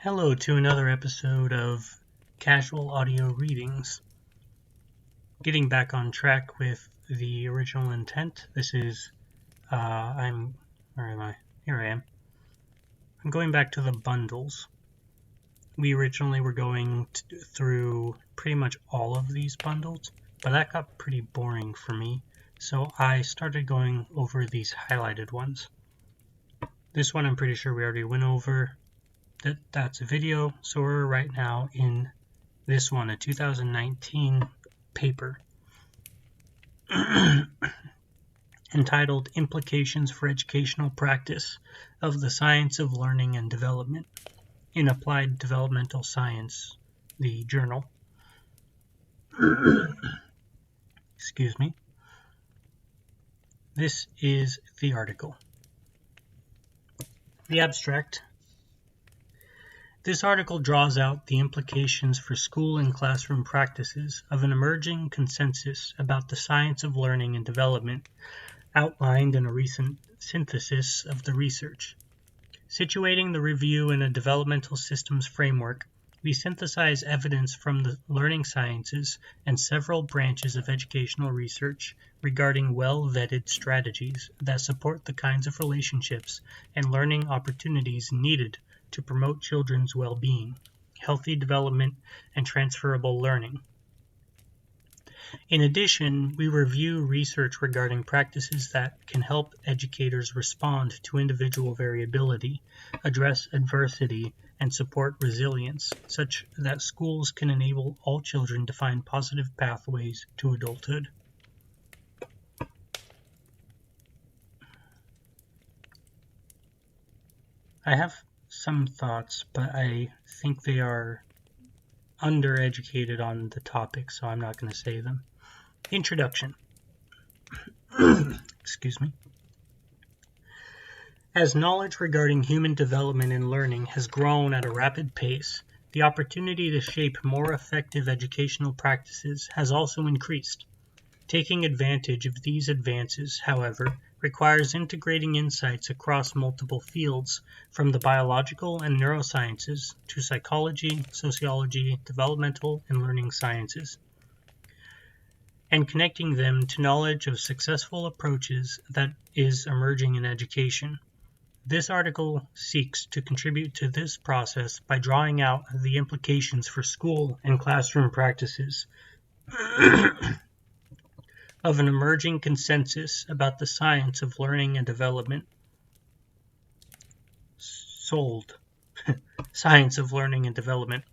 Hello to another episode of Casual Audio Readings. Getting back on track with the original intent. This is, where am I? Here I am. I'm going back to the bundles. We originally were going through pretty much all of these bundles, but that got pretty boring for me, so I started going over these highlighted ones. This one I'm pretty sure we already went over. That's a video, so we're right now in this one, a 2019 paper entitled Implications for Educational Practice of the Science of Learning and Development in Applied Developmental Science, the journal. Excuse me. This is the article. The abstract. This article draws out the implications for school and classroom practices of an emerging consensus about the science of learning and development outlined in a recent synthesis of the research. Situating the review in a developmental systems framework, we synthesize evidence from the learning sciences and several branches of educational research regarding well-vetted strategies that support the kinds of relationships and learning opportunities needed to promote children's well-being, healthy development, and transferable learning. In addition, we review research regarding practices that can help educators respond to individual variability, address adversity, and support resilience, such that schools can enable all children to find positive pathways to adulthood. I have some thoughts, but I think they are undereducated on the topic, so I'm not going to say them. Introduction. Excuse me. As knowledge regarding human development and learning has grown at a rapid pace, the opportunity to shape more effective educational practices has also increased. Taking advantage of these advances, however, requires integrating insights across multiple fields, from the biological and neurosciences to psychology, sociology, developmental, and learning sciences, and connecting them to knowledge of successful approaches that is emerging in education. This article seeks to contribute to this process by drawing out the implications for school and classroom practices of an emerging consensus about the science of learning and development. Science of learning and development,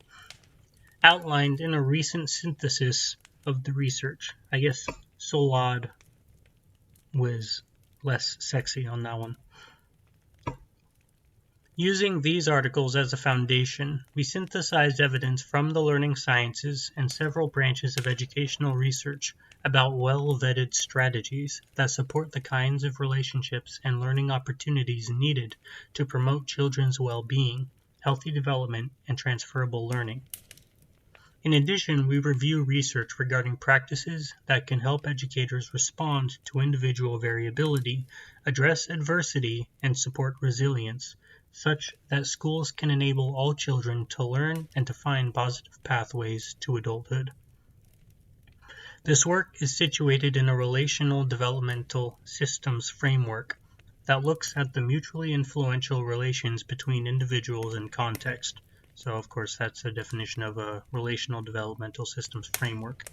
outlined in a recent synthesis of the research. I guess SOLAD was less sexy on that one. Using these articles as a foundation, we synthesized evidence from the learning sciences and several branches of educational research about well-vetted strategies that support the kinds of relationships and learning opportunities needed to promote children's well-being, healthy development, and transferable learning. In addition, we review research regarding practices that can help educators respond to individual variability, address adversity, and support resilience, such that schools can enable all children to learn and to find positive pathways to adulthood. This work is situated in a relational developmental systems framework that looks at the mutually influential relations between individuals and context. So, of course, that's a definition of a relational developmental systems framework.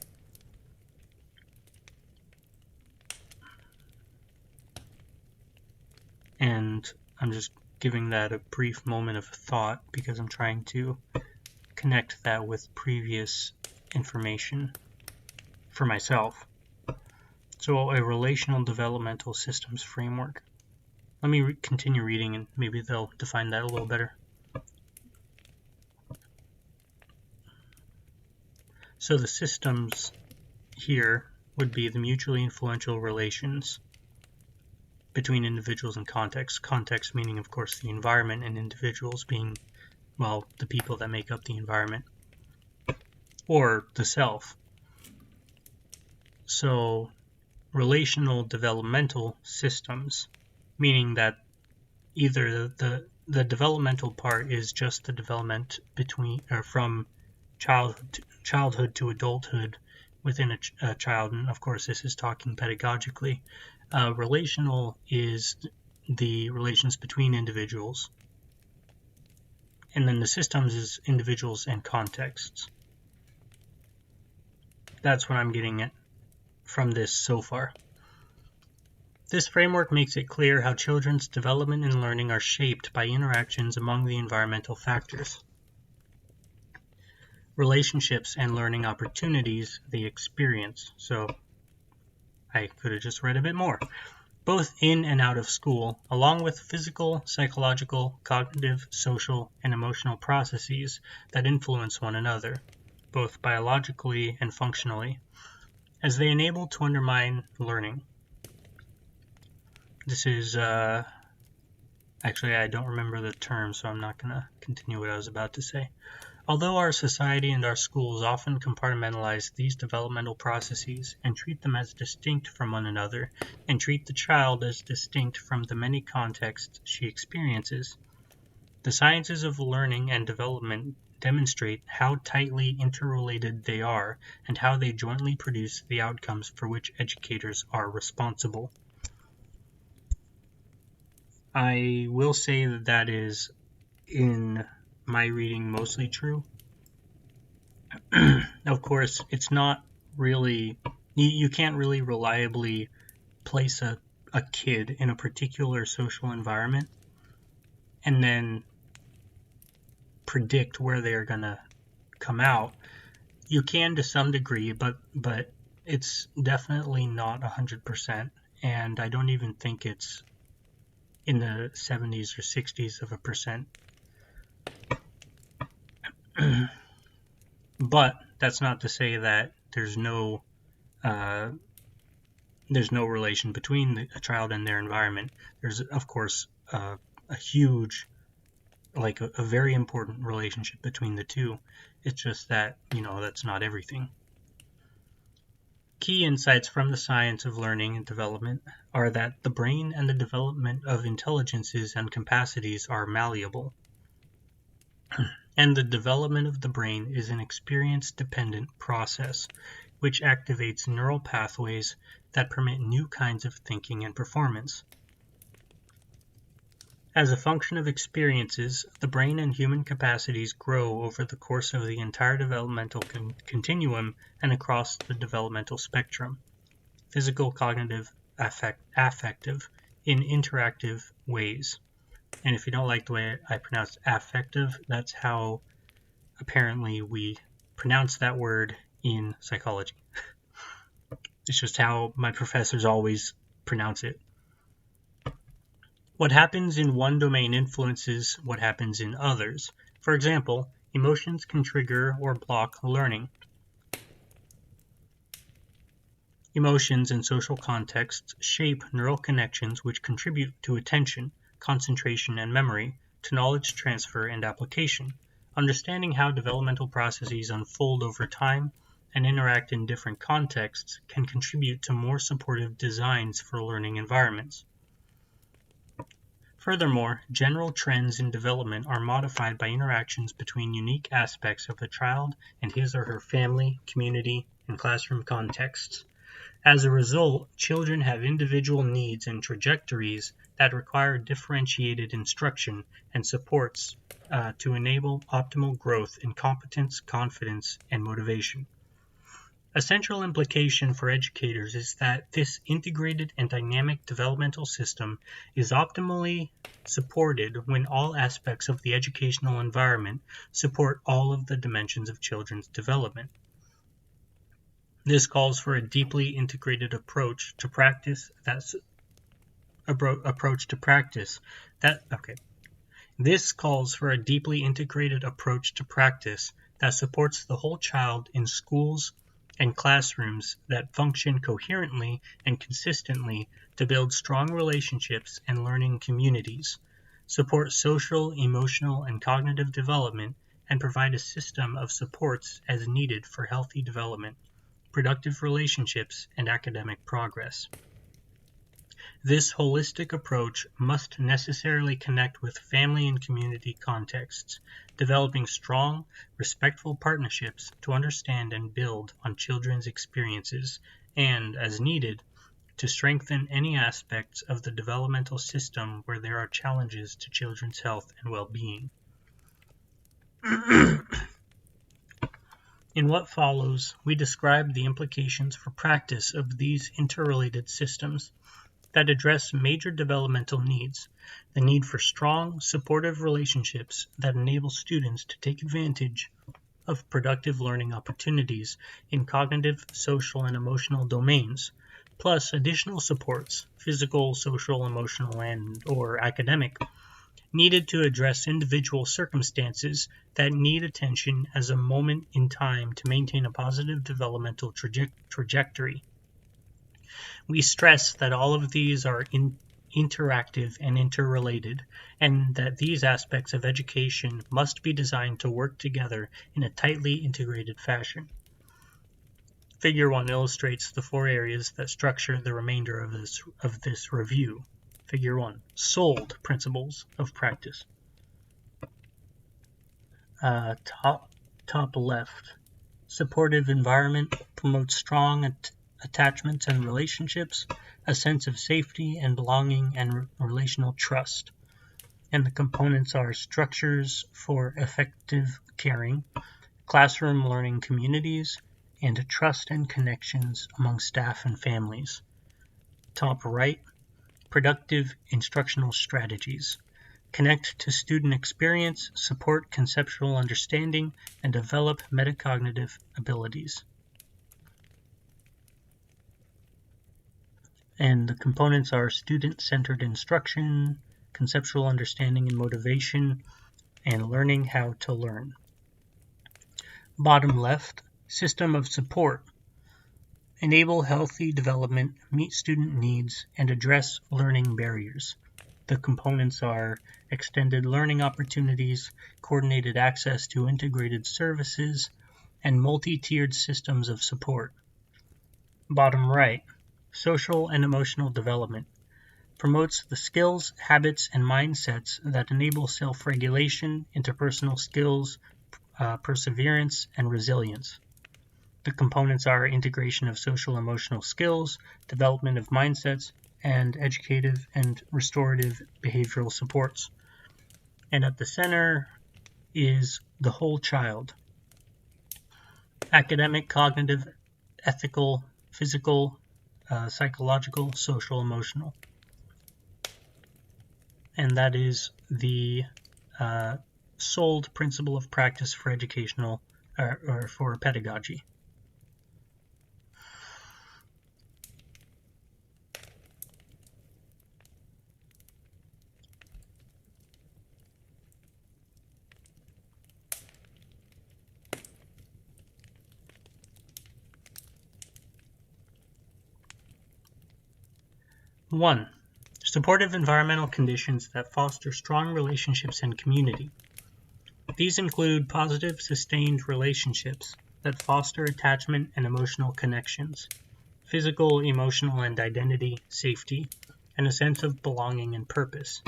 And I'm just giving that a brief moment of thought because I'm trying to connect that with previous information for myself. So, a relational developmental systems framework. Let me continue reading and maybe they'll define that a little better. So the systems here would be the mutually influential relations between individuals and context. Context meaning, of course, the environment, and individuals being, well, the people that make up the environment, or the self. So relational developmental systems, meaning that either the the developmental part is just the development from childhood to adulthood within a child, and of course this is talking pedagogically. Relational is the relations between individuals, and then the systems is individuals and contexts. That's what I'm getting at from this so far. This framework makes it clear how children's development and learning are shaped by interactions among the environmental factors, relationships, and learning opportunities they experience. So I could have just read a bit more. Both in and out of school, along with physical, psychological, cognitive, social, and emotional processes that influence one another, both biologically and functionally, as they enable to undermine learning. This is, actually I don't remember the term, so I'm not going to continue what I was about to say. Although our society and our schools often compartmentalize these developmental processes and treat them as distinct from one another, and treat the child as distinct from the many contexts she experiences, the sciences of learning and development demonstrate how tightly interrelated they are and how they jointly produce the outcomes for which educators are responsible. I will say that is, in my reading, mostly true. Of course, it's not really, you can't really reliably place a kid in a particular social environment and then predict where they're going to come out. You can to some degree, but it's definitely not 100%, and I don't even think it's in the 70s or 60s of a percent. But that's not to say that there's no relation between a child and their environment. There's, of course, a huge, like a very important relationship between the two. It's just that, that's not everything. Key insights from the science of learning and development are that the brain and the development of intelligences and capacities are malleable, and the development of the brain is an experience-dependent process which activates neural pathways that permit new kinds of thinking and performance. As a function of experiences, the brain and human capacities grow over the course of the entire developmental continuum and across the developmental spectrum, physical, cognitive, affective, in interactive ways. And if you don't like the way I pronounce affective, that's how apparently we pronounce that word in psychology. It's just how my professors always pronounce it. What happens in one domain influences what happens in others. For example, emotions can trigger or block learning. Emotions and social contexts shape neural connections which contribute to attention, concentration, and memory, to knowledge transfer and application. Understanding how developmental processes unfold over time and interact in different contexts can contribute to more supportive designs for learning environments. Furthermore, general trends in development are modified by interactions between unique aspects of the child and his or her family, community, and classroom contexts. As a result, children have individual needs and trajectories that require differentiated instruction and supports to enable optimal growth in competence, confidence, and motivation. A central implication for educators is that this integrated and dynamic developmental system is optimally supported when all aspects of the educational environment support all of the dimensions of children's development. This calls for a deeply integrated approach to practice that supports the whole child in schools and classrooms that function coherently and consistently to build strong relationships and learning communities, support social, emotional, and cognitive development, and provide a system of supports as needed for healthy development, productive relationships, and academic progress. This holistic approach must necessarily connect with family and community contexts, developing strong, respectful partnerships to understand and build on children's experiences and, as needed, to strengthen any aspects of the developmental system where there are challenges to children's health and well-being. In what follows, we describe the implications for practice of these interrelated systems that address major developmental needs, the need for strong, supportive relationships that enable students to take advantage of productive learning opportunities in cognitive, social, and emotional domains, plus additional supports, physical, social, emotional, and/or academic, needed to address individual circumstances that need attention as a moment in time to maintain a positive developmental trajectory. We stress that all of these are interactive and interrelated, and that these aspects of education must be designed to work together in a tightly integrated fashion. Figure 1 illustrates the 4 areas that structure the remainder of this review. Figure 1. Sold principles of practice. Top left. Supportive environment promotes strong attachments and relationships, a sense of safety and belonging, and relational trust. And the components are structures for effective caring, classroom learning communities, and trust and connections among staff and families. Top right. Productive instructional strategies. Connect to student experience, support conceptual understanding, and develop metacognitive abilities. And the components are student-centered instruction, conceptual understanding and motivation, and learning how to learn. Bottom left, system of support. Enable healthy development, meet student needs, and address learning barriers. The components are extended learning opportunities, coordinated access to integrated services, and multi-tiered systems of support. Bottom right, social and emotional development. Promotes the skills, habits, and mindsets that enable self-regulation, interpersonal skills, perseverance, and resilience. The components are integration of social-emotional skills, development of mindsets, and educative and restorative behavioral supports. And at the center is the whole child. Academic, cognitive, ethical, physical, psychological, social, emotional. And that is the sold principle of practice for educational or for pedagogy. One, supportive environmental conditions that foster strong relationships and community. These include positive, sustained relationships that foster attachment and emotional connections, physical, emotional, and identity, safety, and a sense of belonging and purpose.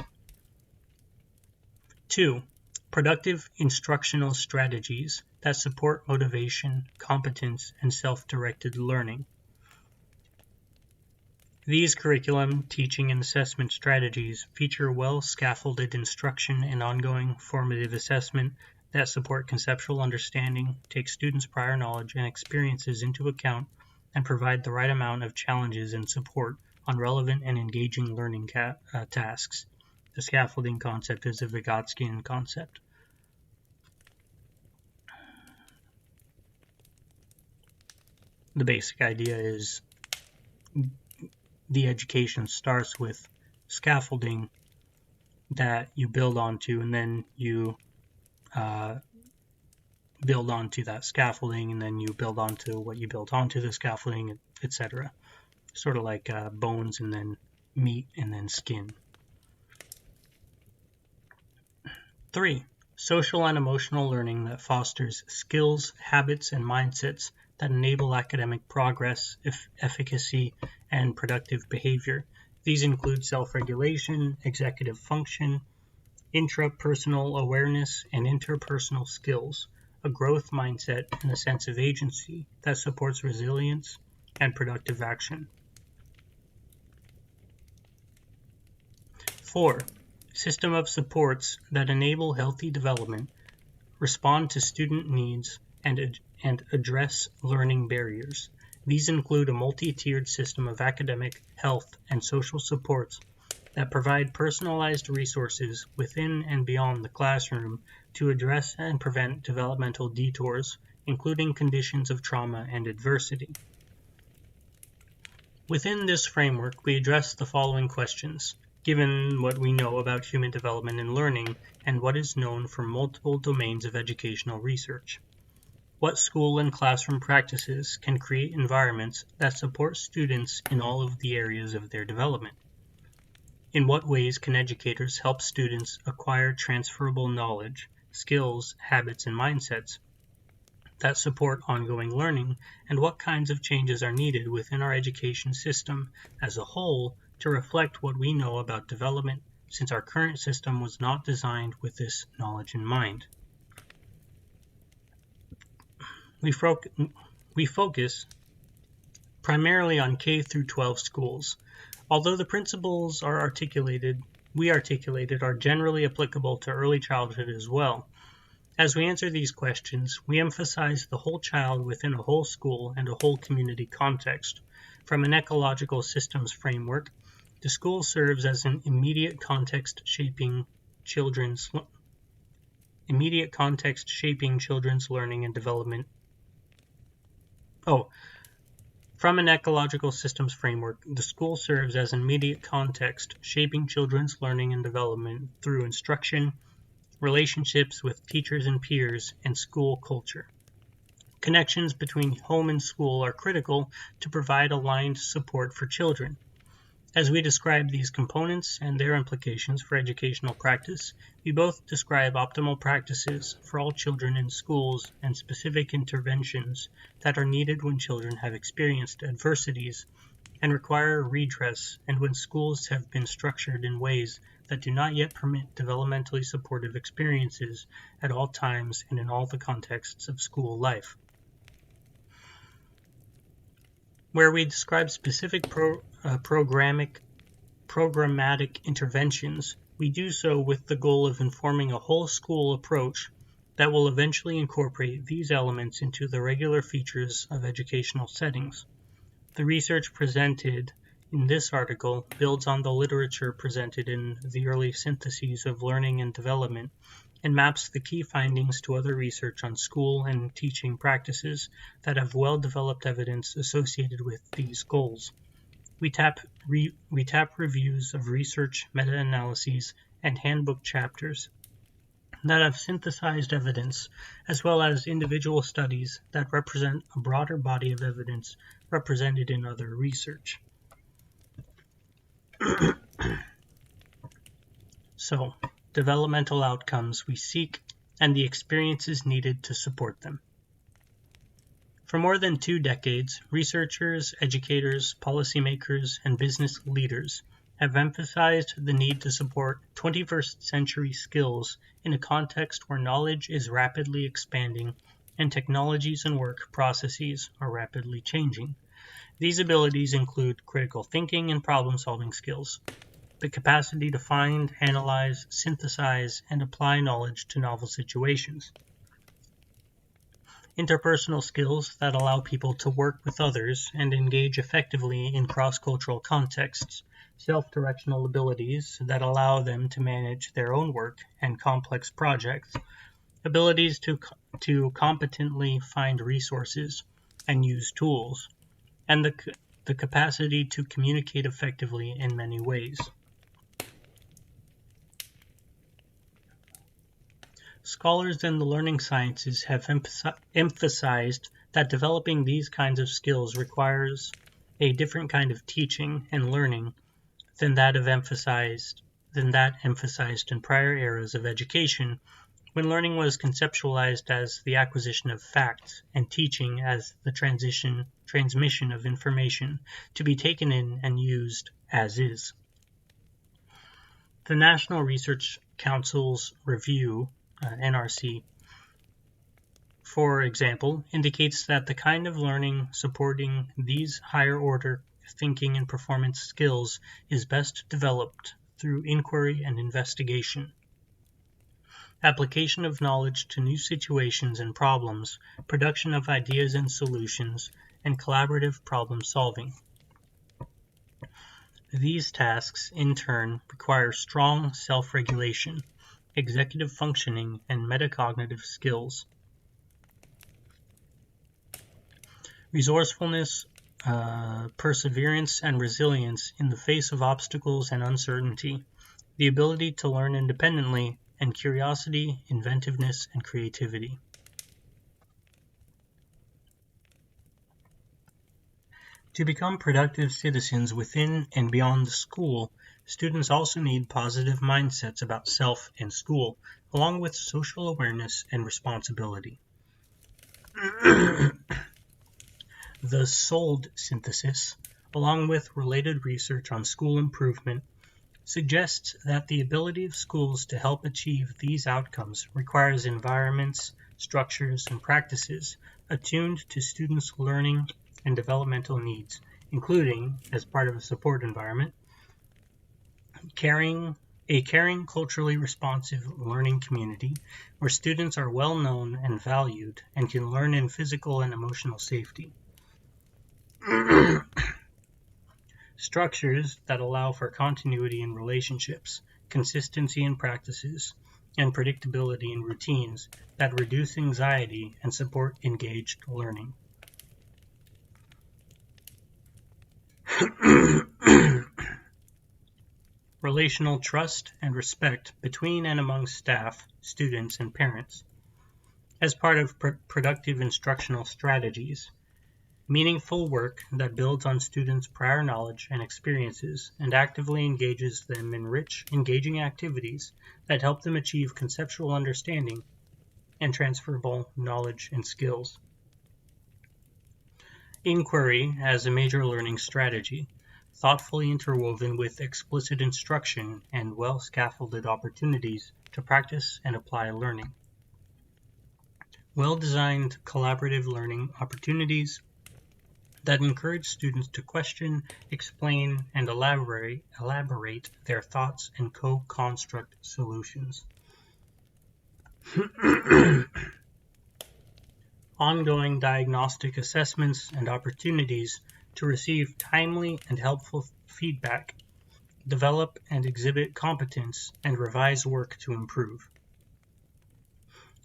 2. Productive instructional strategies that support motivation, competence, and self-directed learning. These curriculum, teaching, and assessment strategies feature well-scaffolded instruction and ongoing formative assessment that support conceptual understanding, take students' prior knowledge and experiences into account, and provide the right amount of challenges and support on relevant and engaging learning tasks. The scaffolding concept is a Vygotskian concept. The basic idea is the education starts with scaffolding that you build onto, and then you build onto that scaffolding, and then you build onto what you built onto the scaffolding, etc. Sort of like bones and then meat and then skin. 3. Social and emotional learning that fosters skills, habits, and mindsets that enable academic progress, efficacy, and productive behavior, These include self-regulation, executive function, intrapersonal awareness, and interpersonal skills, a growth mindset, and a sense of agency that supports resilience and productive action. 4. System of supports that enable healthy development, respond to student needs, and address learning barriers. These include a multi-tiered system of academic, health, and social supports that provide personalized resources within and beyond the classroom to address and prevent developmental detours, including conditions of trauma and adversity. Within this framework, we address the following questions, given what we know about human development and learning and what is known from multiple domains of educational research. What school and classroom practices can create environments that support students in all of the areas of their development? In what ways can educators help students acquire transferable knowledge, skills, habits, and mindsets that support ongoing learning, and what kinds of changes are needed within our education system as a whole to reflect what we know about development, since our current system was not designed with this knowledge in mind? We focus primarily on K through 12 schools, although the principles we articulated are generally applicable to early childhood as well. As we answer these questions, we emphasize the whole child within a whole school and a whole community context. From an ecological systems framework, the school serves as an immediate context shaping children's learning and development. From an ecological systems framework, the school serves as an immediate context shaping children's learning and development through instruction, relationships with teachers and peers, and school culture. Connections between home and school are critical to provide aligned support for children. As we describe these components and their implications for educational practice, we both describe optimal practices for all children in schools and specific interventions that are needed when children have experienced adversities and require redress, and when schools have been structured in ways that do not yet permit developmentally supportive experiences at all times and in all the contexts of school life. Where we describe specific programmatic interventions, we do so with the goal of informing a whole school approach that will eventually incorporate these elements into the regular features of educational settings. The research presented in this article builds on the literature presented in the early syntheses of learning and development and maps the key findings to other research on school and teaching practices that have well-developed evidence associated with these goals. We tap reviews of research, meta-analyses, and handbook chapters that have synthesized evidence, as well as individual studies that represent a broader body of evidence represented in other research. So, developmental outcomes we seek and the experiences needed to support them. For more than 2 decades, researchers, educators, policymakers, and business leaders have emphasized the need to support 21st century skills in a context where knowledge is rapidly expanding and technologies and work processes are rapidly changing. These abilities include critical thinking and problem-solving skills, the capacity to find, analyze, synthesize, and apply knowledge to novel situations, interpersonal skills that allow people to work with others and engage effectively in cross-cultural contexts, self-directional abilities that allow them to manage their own work and complex projects, abilities to competently find resources and use tools, and the capacity to communicate effectively in many ways. Scholars in the learning sciences have emphasized that developing these kinds of skills requires a different kind of teaching and learning than that emphasized in prior eras of education, When learning was conceptualized as the acquisition of facts and teaching as the transmission of information to be taken in and used as is. The National Research Council's review, NRC, for example, indicates that the kind of learning supporting these higher-order thinking and performance skills is best developed through inquiry and investigation, application of knowledge to new situations and problems, production of ideas and solutions, and collaborative problem solving. These tasks, in turn, require strong self-regulation, executive functioning, and metacognitive skills. Resourcefulness, perseverance, and resilience in the face of obstacles and uncertainty, the ability to learn independently, and curiosity, inventiveness, and creativity. To become productive citizens within and beyond the school, students also need positive mindsets about self and school, along with social awareness and responsibility. The SOLD synthesis, along with related research on school improvement, suggests that the ability of schools to help achieve these outcomes requires environments, structures, and practices attuned to students' learning and developmental needs, including, as part of a support environment, a caring, culturally responsive learning community where students are well known and valued and can learn in physical and emotional safety. Structures that allow for continuity in relationships, consistency in practices, and predictability in routines that reduce anxiety and support engaged learning. Relational trust and respect between and among staff, students, and parents. As part of productive instructional strategies, meaningful work that builds on students' prior knowledge and experiences and actively engages them in rich, engaging activities that help them achieve conceptual understanding and transferable knowledge and skills. Inquiry as a major learning strategy, thoughtfully interwoven with explicit instruction and well-scaffolded opportunities to practice and apply learning. Well-designed collaborative learning opportunities that encourage students to question, explain, and elaborate their thoughts and co-construct solutions. Ongoing diagnostic assessments and opportunities to receive timely and helpful feedback, develop and exhibit competence, and revise work to improve.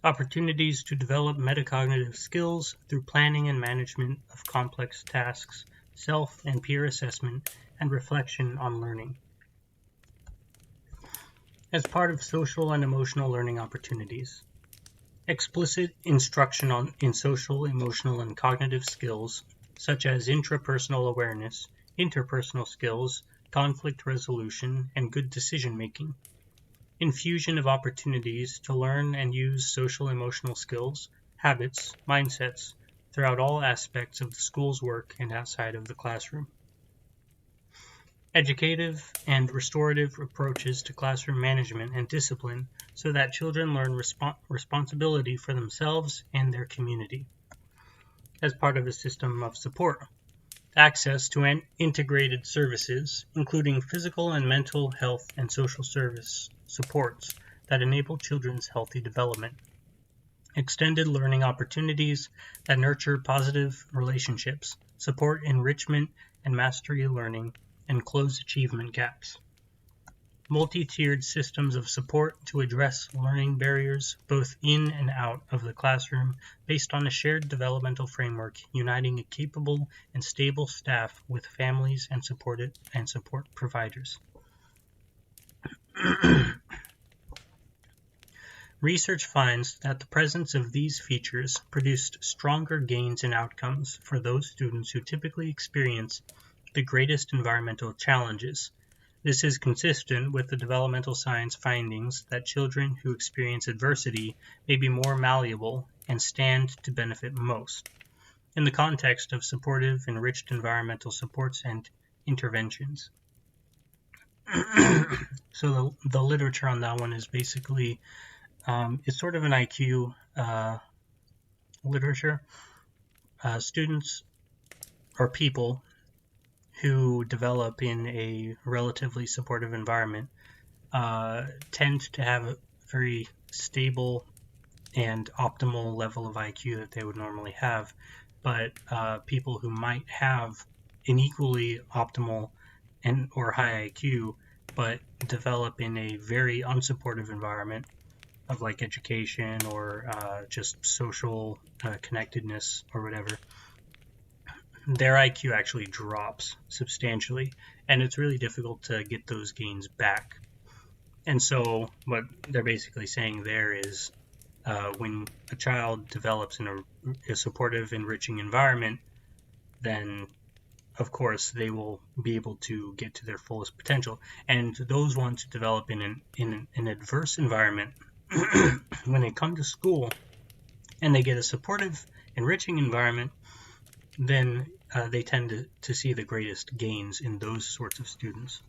Opportunities to develop metacognitive skills through planning and management of complex tasks, self and peer assessment, and reflection on learning. As part of social and emotional learning opportunities, explicit instruction in social, emotional, and cognitive skills, such as intrapersonal awareness, interpersonal skills, conflict resolution, and good decision-making. Infusion of opportunities to learn and use social emotional skills, habits, mindsets throughout all aspects of the school's work and outside of the classroom. Educative and restorative approaches to classroom management and discipline so that children learn responsibility for themselves and their community. As part of a system of support, access to integrated services, including physical and mental health and social service supports that enable children's healthy development. Extended learning opportunities that nurture positive relationships, support enrichment and mastery learning, and close achievement gaps. Multi-tiered systems of support to address learning barriers both in and out of the classroom based on a shared developmental framework uniting a capable and stable staff with families and support providers. Research finds that the presence of these features produced stronger gains in outcomes for those students who typically experience the greatest environmental challenges, This is consistent with the developmental science findings that children who experience adversity may be more malleable and stand to benefit most in the context of supportive, enriched environmental supports and interventions. So the literature on that one is basically, it's sort of an IQ literature. Students or people who develop in a relatively supportive environment tend to have a very stable and optimal level of IQ that they would normally have, but people who might have an equally optimal and or high IQ but develop in a very unsupportive environment of like education or just social connectedness or whatever, their IQ actually drops substantially, and it's really difficult to get those gains back. And so what they're basically saying there is when a child develops in a supportive, enriching environment, then of course they will be able to get to their fullest potential. And those ones who develop in an adverse environment, when they come to school and they get a supportive, enriching environment, then they tend to see the greatest gains in those sorts of students.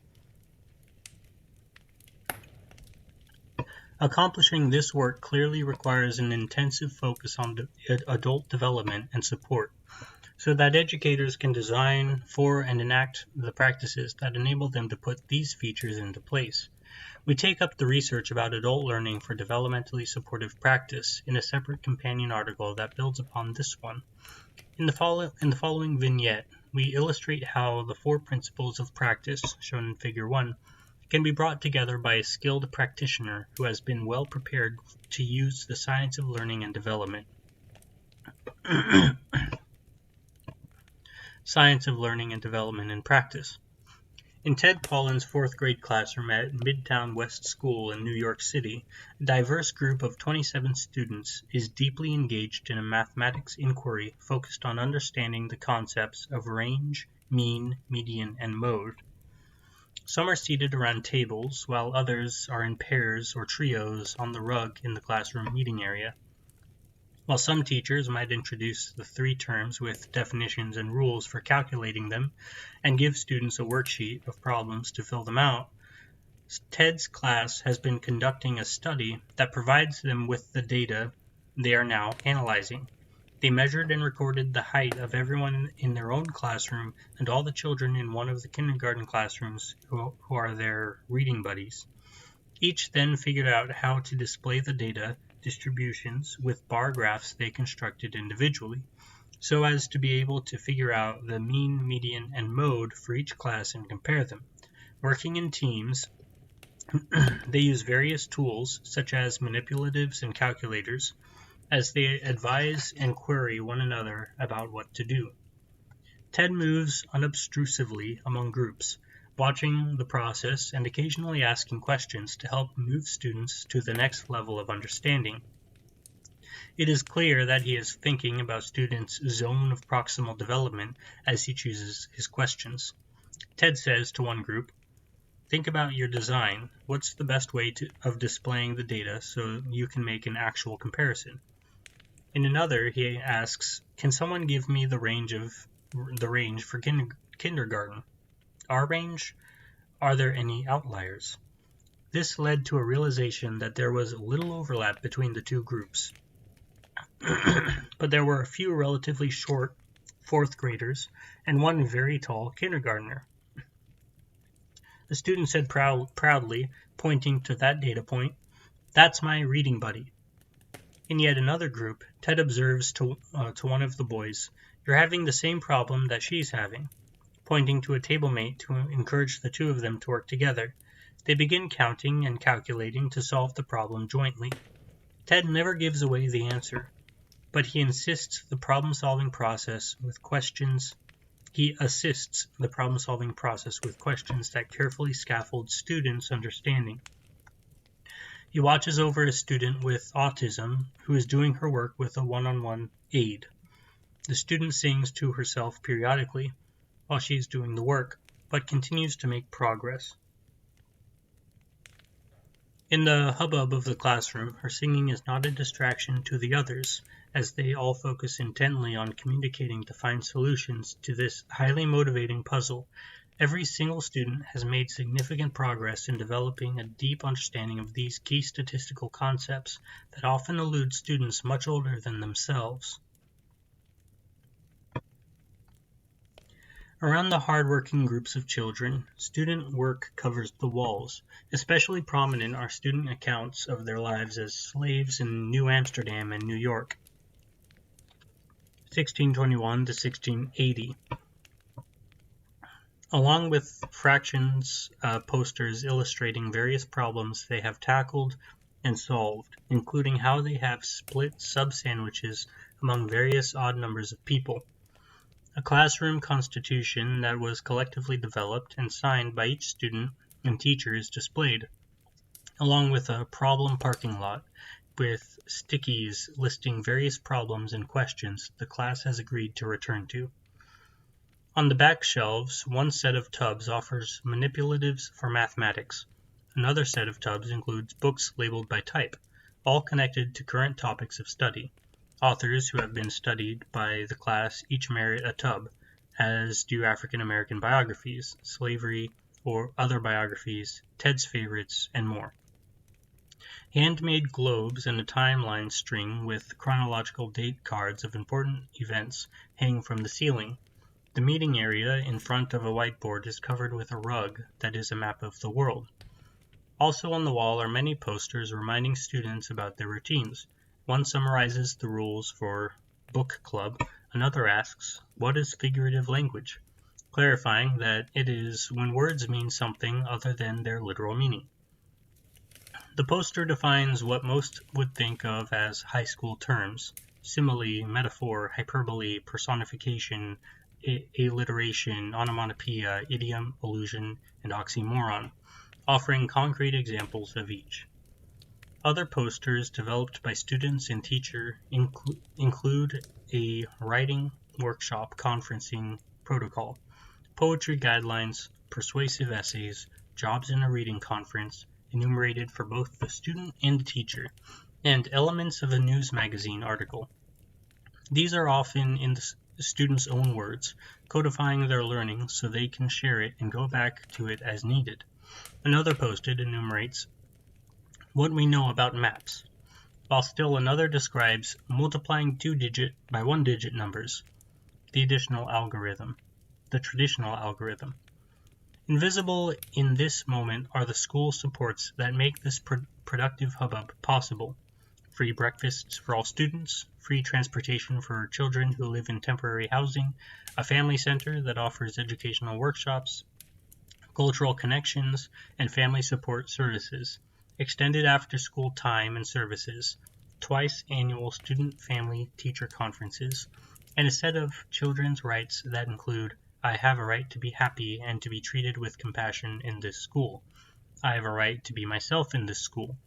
Accomplishing this work clearly requires an intensive focus on adult development and support, so that educators can design for and enact the practices that enable them to put these features into place. We take up the research about adult learning for developmentally supportive practice in a separate companion article that builds upon this one. In the following vignette, we illustrate how the 4 principles of practice, shown in Figure 1, can be brought together by a skilled practitioner who has been well prepared to use the science of learning and development. Science of learning and development in practice. In Ted Pollan's 4th grade classroom at Midtown West School in New York City, a diverse group of 27 students is deeply engaged in a mathematics inquiry focused on understanding the concepts of range, mean, median, and mode. Some are seated around tables, while others are in pairs or trios on the rug in the classroom meeting area. While some teachers might introduce the 3 terms with definitions and rules for calculating them, and give students a worksheet of problems to fill them out, Ted's class has been conducting a study that provides them with the data they are now analyzing. They measured and recorded the height of everyone in their own classroom and all the children in one of the kindergarten classrooms who are their reading buddies. Each then figured out how to display the data distributions with bar graphs they constructed individually, so as to be able to figure out the mean, median, and mode for each class and compare them. Working in teams, they use various tools, such as manipulatives and calculators, as they advise and query one another about what to do. Ted moves unobtrusively among groups, watching the process and occasionally asking questions to help move students to the next level of understanding. It is clear that he is thinking about students' zone of proximal development as he chooses his questions. Ted says to one group, "Think about your design. What's the best way of displaying the data so you can make an actual comparison?" In another, he asks, "Can someone give me the range for kindergarten? Our range? Are there any outliers?" This led to a realization that there was little overlap between the 2 groups. But there were a few relatively short 4th graders and one very tall kindergartner. The student said proudly, pointing to that data point, "That's my reading buddy." In yet another group, Ted observes to one of the boys, "You're having the same problem that she's having," pointing to a table mate to encourage the 2 of them to work together. They begin counting and calculating to solve the problem jointly. Ted never gives away the answer, but he assists the problem-solving process with questions that carefully scaffold students' understanding. He watches over a student with autism who is doing her work with a one-on-one aide. The student sings to herself periodically while she is doing the work, but continues to make progress. In the hubbub of the classroom, her singing is not a distraction to the others, as they all focus intently on communicating to find solutions to this highly motivating puzzle. Every single student has made significant progress in developing a deep understanding of these key statistical concepts that often elude students much older than themselves. Around the hard-working groups of children, student work covers the walls. Especially prominent are student accounts of their lives as slaves in New Amsterdam and New York, 1621 to 1680, along with fractions posters illustrating various problems they have tackled and solved, including how they have split sub-sandwiches among various odd numbers of people. A classroom constitution that was collectively developed and signed by each student and teacher is displayed, along with a problem parking lot with stickies listing various problems and questions the class has agreed to return to. On the back shelves, one set of tubs offers manipulatives for mathematics. Another set of tubs includes books labeled by type, all connected to current topics of study. Authors who have been studied by the class each merit a tub, as do African American biographies, slavery or other biographies, Ted's favorites, and more. Handmade globes and a timeline string with chronological date cards of important events hang from the ceiling. The meeting area in front of a whiteboard is covered with a rug that is a map of the world. Also on the wall are many posters reminding students about their routines. One summarizes the rules for book club, another asks, what is figurative language? Clarifying that it is when words mean something other than their literal meaning. The poster defines what most would think of as high school terms: simile, metaphor, hyperbole, personification, alliteration, onomatopoeia, idiom, allusion, and oxymoron, offering concrete examples of each. Other posters developed by students and teacher include a writing workshop conferencing protocol, poetry guidelines, persuasive essays, jobs in a reading conference, enumerated for both the student and the teacher, and elements of a news magazine article. These are often in the students' own words, codifying their learning so they can share it and go back to it as needed. Another post-it enumerates what we know about maps, while still another describes multiplying 2-digit by 1-digit numbers, the traditional algorithm. Invisible in this moment are the school supports that make this productive hubbub possible. Free breakfasts for all students, free transportation for children who live in temporary housing, a family center that offers educational workshops, cultural connections, and family support services, extended after-school time and services, twice annual student-family-teacher conferences, and a set of children's rights that include I have a right to be happy and to be treated with compassion in this school. I have a right to be myself in this school.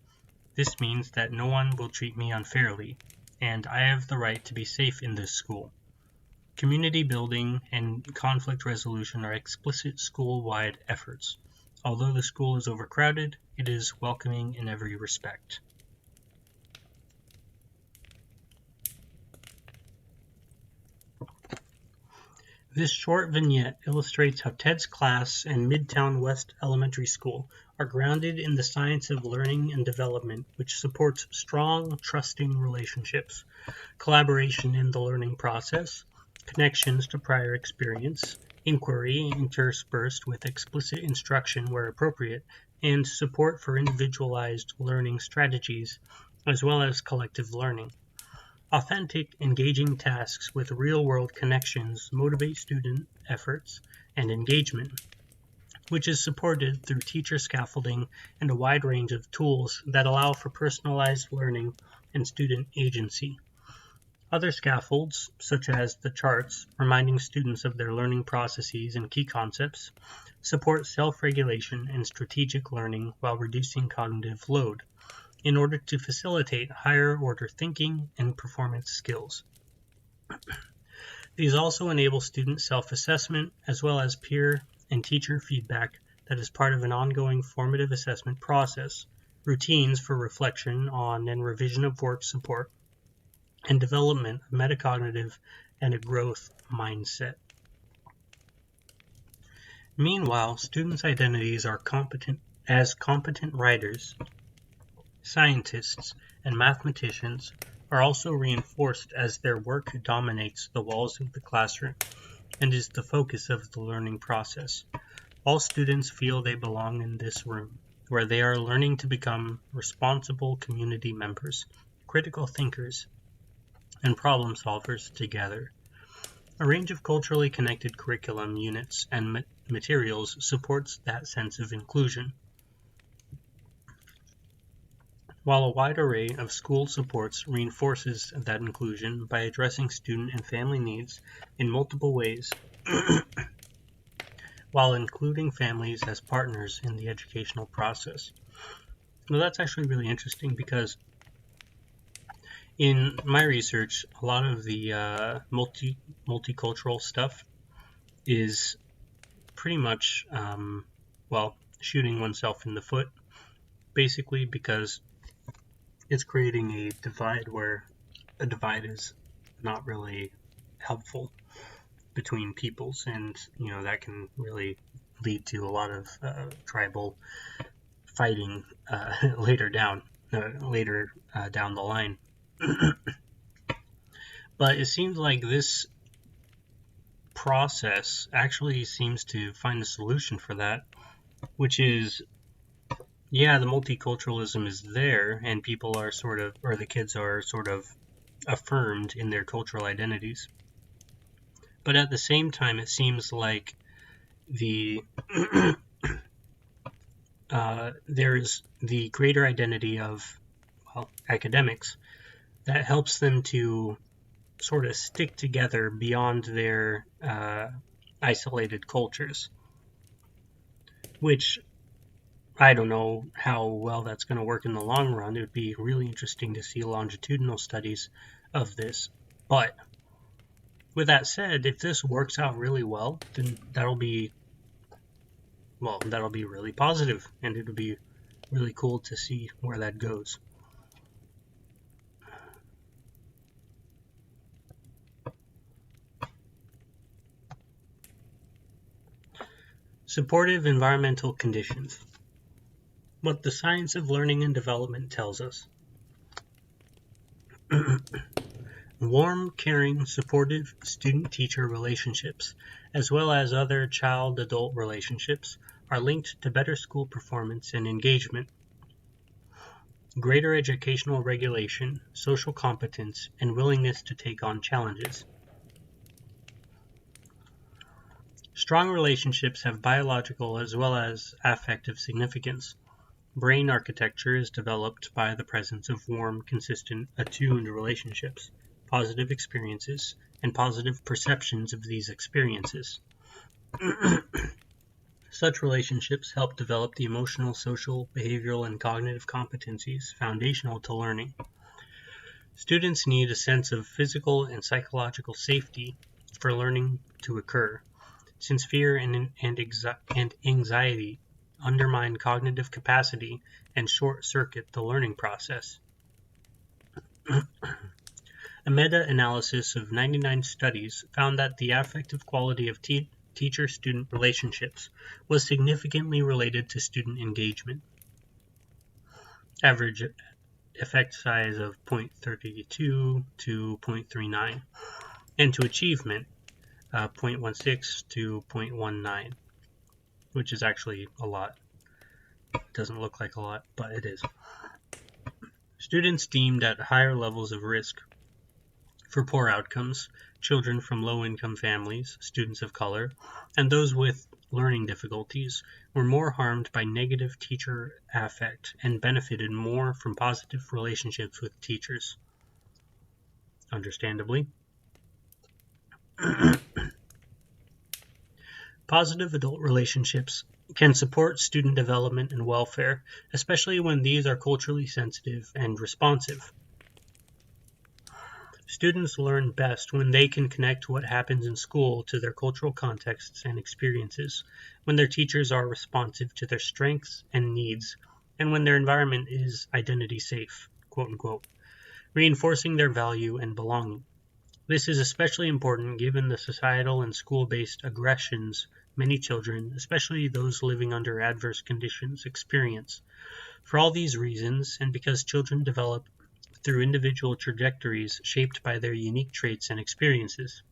This means that no one will treat me unfairly, and I have the right to be safe in this school. Community building and conflict resolution are explicit school-wide efforts. Although the school is overcrowded, it is welcoming in every respect. This short vignette illustrates how Ted's class and Midtown West Elementary School are grounded in the science of learning and development, which supports strong, trusting relationships, collaboration in the learning process, connections to prior experience, inquiry interspersed with explicit instruction where appropriate, and support for individualized learning strategies, as well as collective learning. Authentic, engaging tasks with real-world connections motivate student efforts and engagement, which is supported through teacher scaffolding and a wide range of tools that allow for personalized learning and student agency. Other scaffolds, such as the charts reminding students of their learning processes and key concepts, support self-regulation and strategic learning while reducing cognitive load, in order to facilitate higher-order thinking and performance skills. These also enable student self-assessment as well as peer and teacher feedback that is part of an ongoing formative assessment process, routines for reflection on and revision of work support, and development of metacognitive and a growth mindset. Meanwhile, students' identities are competent writers, scientists, and mathematicians are also reinforced as their work dominates the walls of the classroom and is the focus of the learning process. All students feel they belong in this room, where they are learning to become responsible community members, critical thinkers, and problem solvers together. A range of culturally connected curriculum units and materials supports that sense of inclusion, while a wide array of school supports reinforces that inclusion by addressing student and family needs in multiple ways, while including families as partners in the educational process. Well, that's actually really interesting because in my research, a lot of the multicultural stuff is pretty much, shooting oneself in the foot, basically because it's creating a divide where a divide is not really helpful between peoples, and that can really lead to a lot of tribal fighting later down the line. But it seems like this process actually seems to find a solution for that, which is, the multiculturalism is there, and people are the kids are sort of affirmed in their cultural identities. But at the same time, it seems like there's the greater identity of academics that helps them to sort of stick together beyond their isolated cultures, which I don't know how well that's going to work in the long run. It would be really interesting to see longitudinal studies of this. But with that said, if this works out really well, then that'll be really positive, and it'll be really cool to see where that goes. Supportive environmental conditions. What the science of learning and development tells us. Warm, caring, supportive student-teacher relationships, as well as other child-adult relationships, are linked to better school performance and engagement. Greater educational regulation, social competence, and willingness to take on challenges. Strong relationships have biological as well as affective significance. Brain architecture is developed by the presence of warm, consistent, attuned relationships, positive experiences, and positive perceptions of these experiences. Such relationships help develop the emotional, social, behavioral, and cognitive competencies foundational to learning. Students need a sense of physical and psychological safety for learning to occur, since fear and anxiety undermine cognitive capacity and short-circuit the learning process. A meta-analysis of 99 studies found that the affective quality of teacher-student relationships was significantly related to student engagement. Average effect size of 0.32 to 0.39, and to achievement 0.16 to 0.19, which is actually a lot. It doesn't look like a lot, but it is. Students deemed at higher levels of risk for poor outcomes, children from low-income families, students of color, and those with learning difficulties were more harmed by negative teacher affect and benefited more from positive relationships with teachers. Understandably. Positive adult relationships can support student development and welfare, especially when these are culturally sensitive and responsive. Students learn best when they can connect what happens in school to their cultural contexts and experiences, when their teachers are responsive to their strengths and needs, and when their environment is identity safe, quote unquote, reinforcing their value and belonging. This is especially important given the societal and school-based aggressions many children, especially those living under adverse conditions, experience. For all these reasons, and because children develop through individual trajectories shaped by their unique traits and experiences,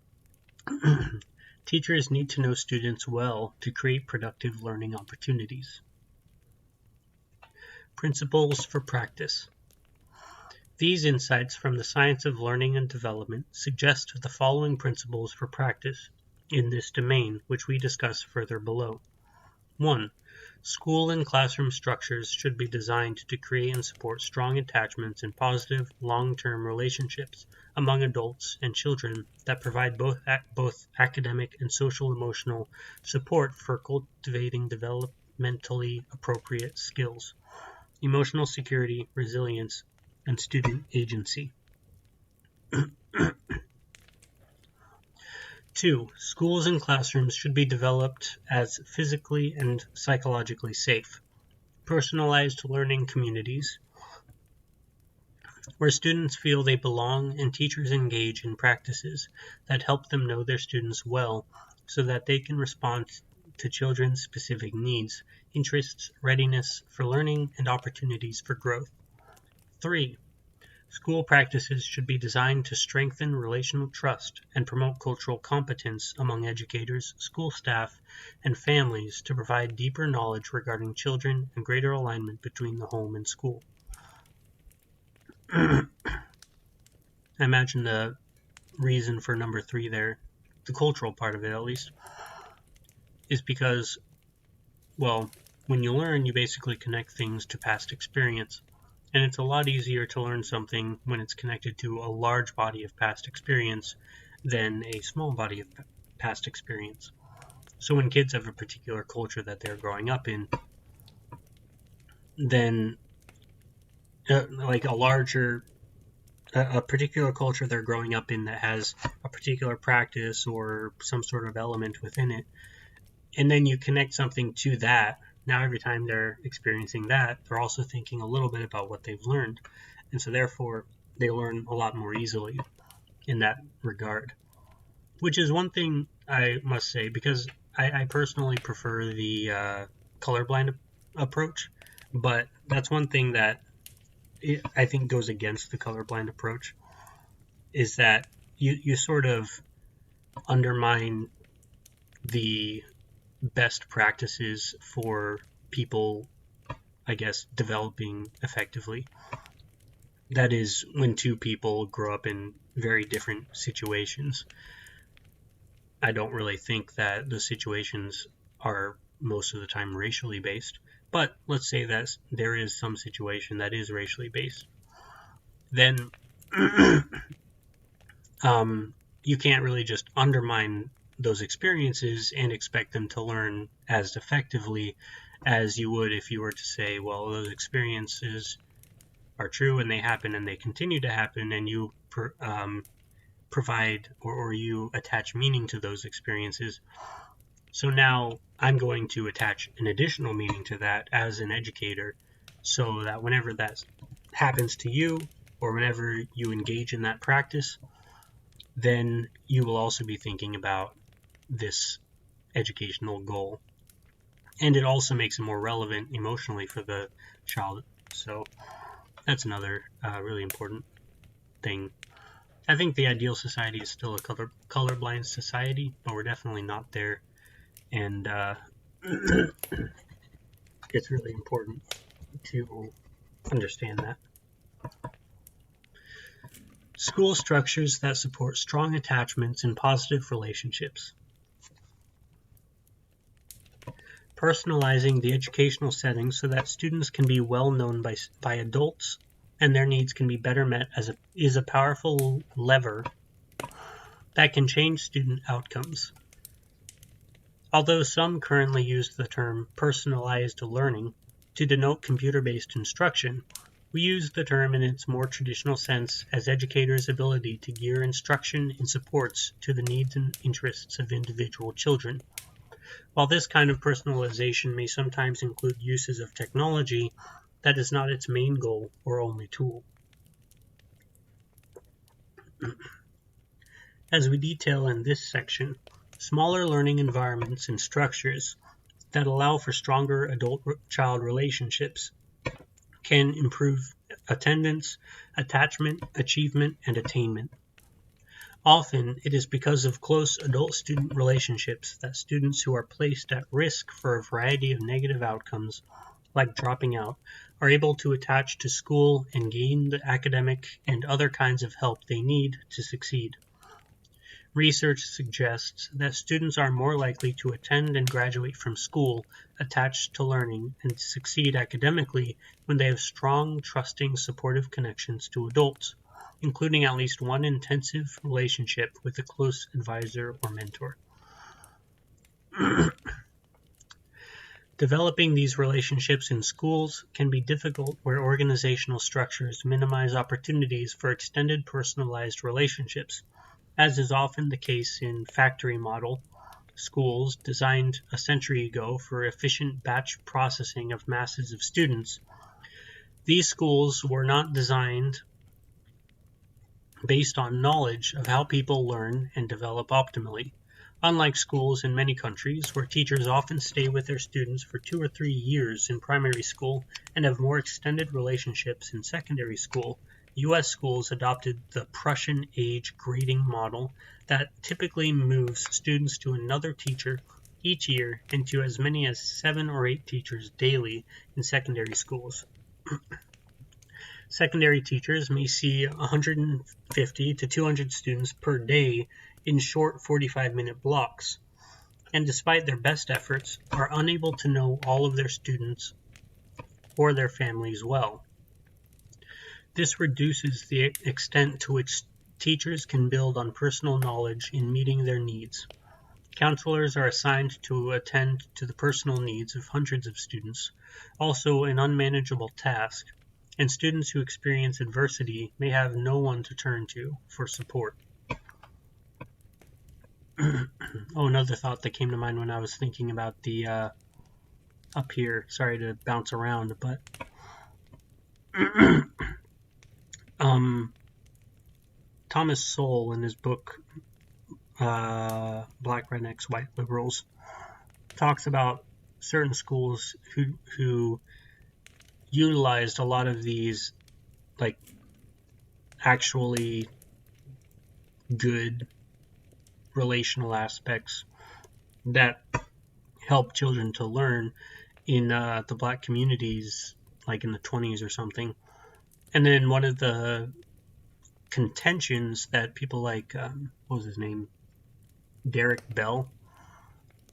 teachers need to know students well to create productive learning opportunities. Principles for practice. These insights from the science of learning and development suggest the following principles for practice in this domain, which we discuss further below. 1. School and classroom structures should be designed to create and support strong attachments and positive, long-term relationships among adults and children that provide both academic and social-emotional support for cultivating developmentally appropriate skills, emotional security, resilience, and student agency. 2. Schools and classrooms should be developed as physically and psychologically safe, personalized learning communities where students feel they belong and teachers engage in practices that help them know their students well so that they can respond to children's specific needs, interests, readiness for learning, and opportunities for growth. 3. School practices should be designed to strengthen relational trust and promote cultural competence among educators, school staff, and families to provide deeper knowledge regarding children and greater alignment between the home and school. I imagine the reason for number 3 there, the cultural part of it at least, is because, well, when you learn, you basically connect things to past experience. And it's a lot easier to learn something when it's connected to a large body of past experience than a small body of past experience. So when kids have a particular culture that they're growing up in, then like a particular culture they're growing up in that has a particular practice or some sort of element within it, and then you connect something to that. Now every time they're experiencing that, they're also thinking a little bit about what they've learned, and so therefore they learn a lot more easily in that regard. Which is one thing I must say, because I personally prefer the colorblind approach, but that's one thing that I think goes against the colorblind approach, is that you sort of undermine the best practices for people, I guess, developing effectively. That is, when two people grow up in very different situations. I don't really think that the situations are most of the time racially based, but let's say that there is some situation that is racially based. Then you can't really just undermine those experiences and expect them to learn as effectively as you would if you were to say, well, those experiences are true and they happen and they continue to happen, and you provide or you attach meaning to those experiences. So now I'm going to attach an additional meaning to that as an educator, so that whenever that happens to you or whenever you engage in that practice, then you will also be thinking about this educational goal. And it also makes it more relevant emotionally for the child. So that's another really important thing. I think the ideal society is still a colorblind society, but we're definitely not there. And it's really important to understand that. School structures that support strong attachments and positive relationships. Personalizing the educational setting so that students can be well known by adults and their needs can be better met is a powerful lever that can change student outcomes. Although some currently use the term personalized learning to denote computer-based instruction, we use the term in its more traditional sense as educators' ability to gear instruction and supports to the needs and interests of individual children. While this kind of personalization may sometimes include uses of technology that is not its main goal or only tool. As we detail in this section, smaller learning environments and structures that allow for stronger adult-child relationships can improve attendance, attachment, achievement, and attainment. Often, it is because of close adult-student relationships that students who are placed at risk for a variety of negative outcomes, like dropping out, are able to attach to school and gain the academic and other kinds of help they need to succeed. Research suggests that students are more likely to attend and graduate from school attached to learning and succeed academically when they have strong, trusting, supportive connections to adults, including at least one intensive relationship with a close advisor or mentor. Developing these relationships in schools can be difficult where organizational structures minimize opportunities for extended personalized relationships, as is often the case in factory model schools designed a century ago for efficient batch processing of masses of students. These schools were not designed based on knowledge of how people learn and develop optimally. Unlike schools in many countries, where teachers often stay with their students for 2 or 3 years in primary school and have more extended relationships in secondary school, U.S. schools adopted the Prussian age grading model that typically moves students to another teacher each year and to as many as 7 or 8 teachers daily in secondary schools. Secondary teachers may see 150 to 200 students per day in short 45-minute blocks, and despite their best efforts, are unable to know all of their students or their families well. This reduces the extent to which teachers can build on personal knowledge in meeting their needs. Counselors are assigned to attend to the personal needs of hundreds of students, also an unmanageable task, and students who experience adversity may have no one to turn to for support. Another thought that came to mind when I was thinking about the up here, sorry to bounce around, but Thomas Sowell in his book Black Rednecks, White Liberals talks about certain schools who utilized a lot of these like actually good relational aspects that help children to learn in the black communities, like in the 20s or something. And then one of the contentions that people like, what was his name? Derek Bell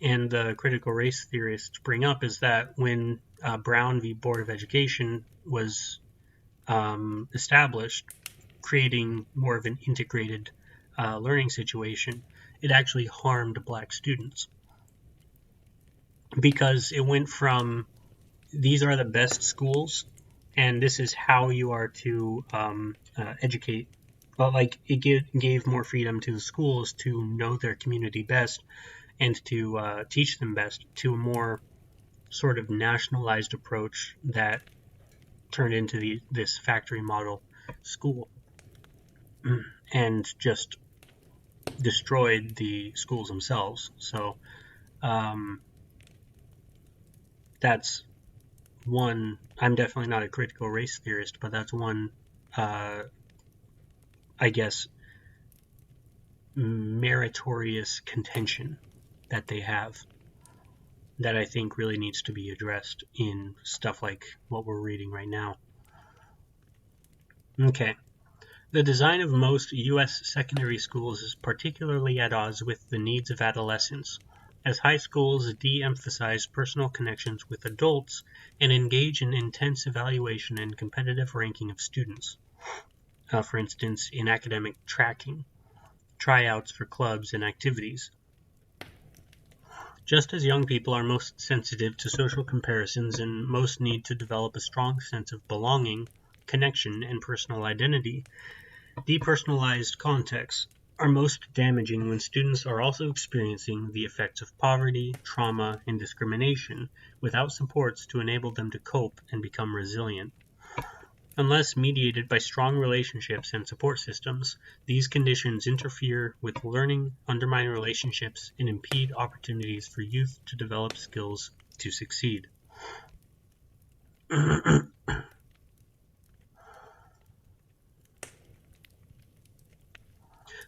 and the critical race theorists bring up is that when Brown v. Board of Education was established, creating more of an integrated learning situation, it actually harmed black students. Because it went from, these are the best schools, and this is how you are to educate. But like it gave more freedom to the schools to know their community best and to teach them best, to a more sort of nationalized approach that turned into this factory model school and just destroyed the schools themselves. So that's one. I'm definitely not a critical race theorist, but that's one, I guess, meritorious contention that they have that I think really needs to be addressed in stuff like what we're reading right now. Okay. The design of most U.S. secondary schools is particularly at odds with the needs of adolescents, as high schools de-emphasize personal connections with adults and engage in intense evaluation and competitive ranking of students. For instance, in academic tracking, tryouts for clubs and activities. Just as young people are most sensitive to social comparisons and most need to develop a strong sense of belonging, connection, and personal identity, depersonalized contexts are most damaging when students are also experiencing the effects of poverty, trauma, and discrimination without supports to enable them to cope and become resilient. Unless mediated by strong relationships and support systems, these conditions interfere with learning, undermine relationships, and impede opportunities for youth to develop skills to succeed.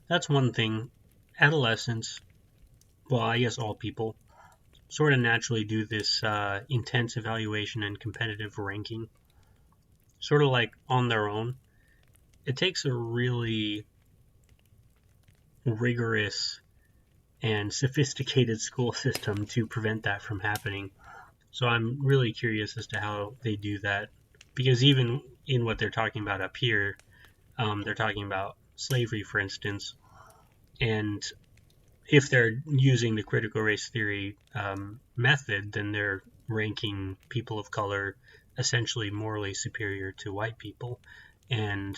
That's one thing. Adolescents, well, I guess all people, sort of naturally do this intense evaluation and competitive ranking, sort of like on their own. It takes a really rigorous and sophisticated school system to prevent that from happening. So I'm really curious as to how they do that, because even in what they're talking about up here, they're talking about slavery, for instance, and if they're using the critical race theory method, then they're ranking people of color essentially morally superior to white people, and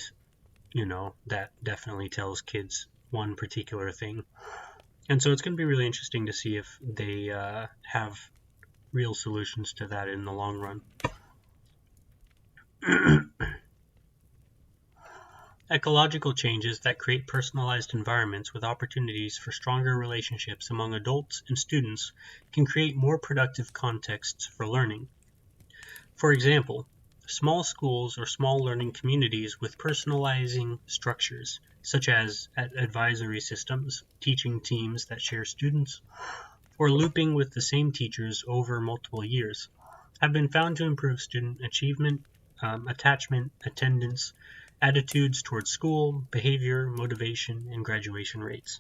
that definitely tells kids one particular thing. And so it's going to be really interesting to see if they have real solutions to that in the long run. Ecological changes that create personalized environments with opportunities for stronger relationships among adults and students can create more productive contexts for learning. For example, small schools or small learning communities with personalizing structures, such as advisory systems, teaching teams that share students, or looping with the same teachers over multiple years, have been found to improve student achievement, attachment, attendance, attitudes towards school, behavior, motivation, and graduation rates.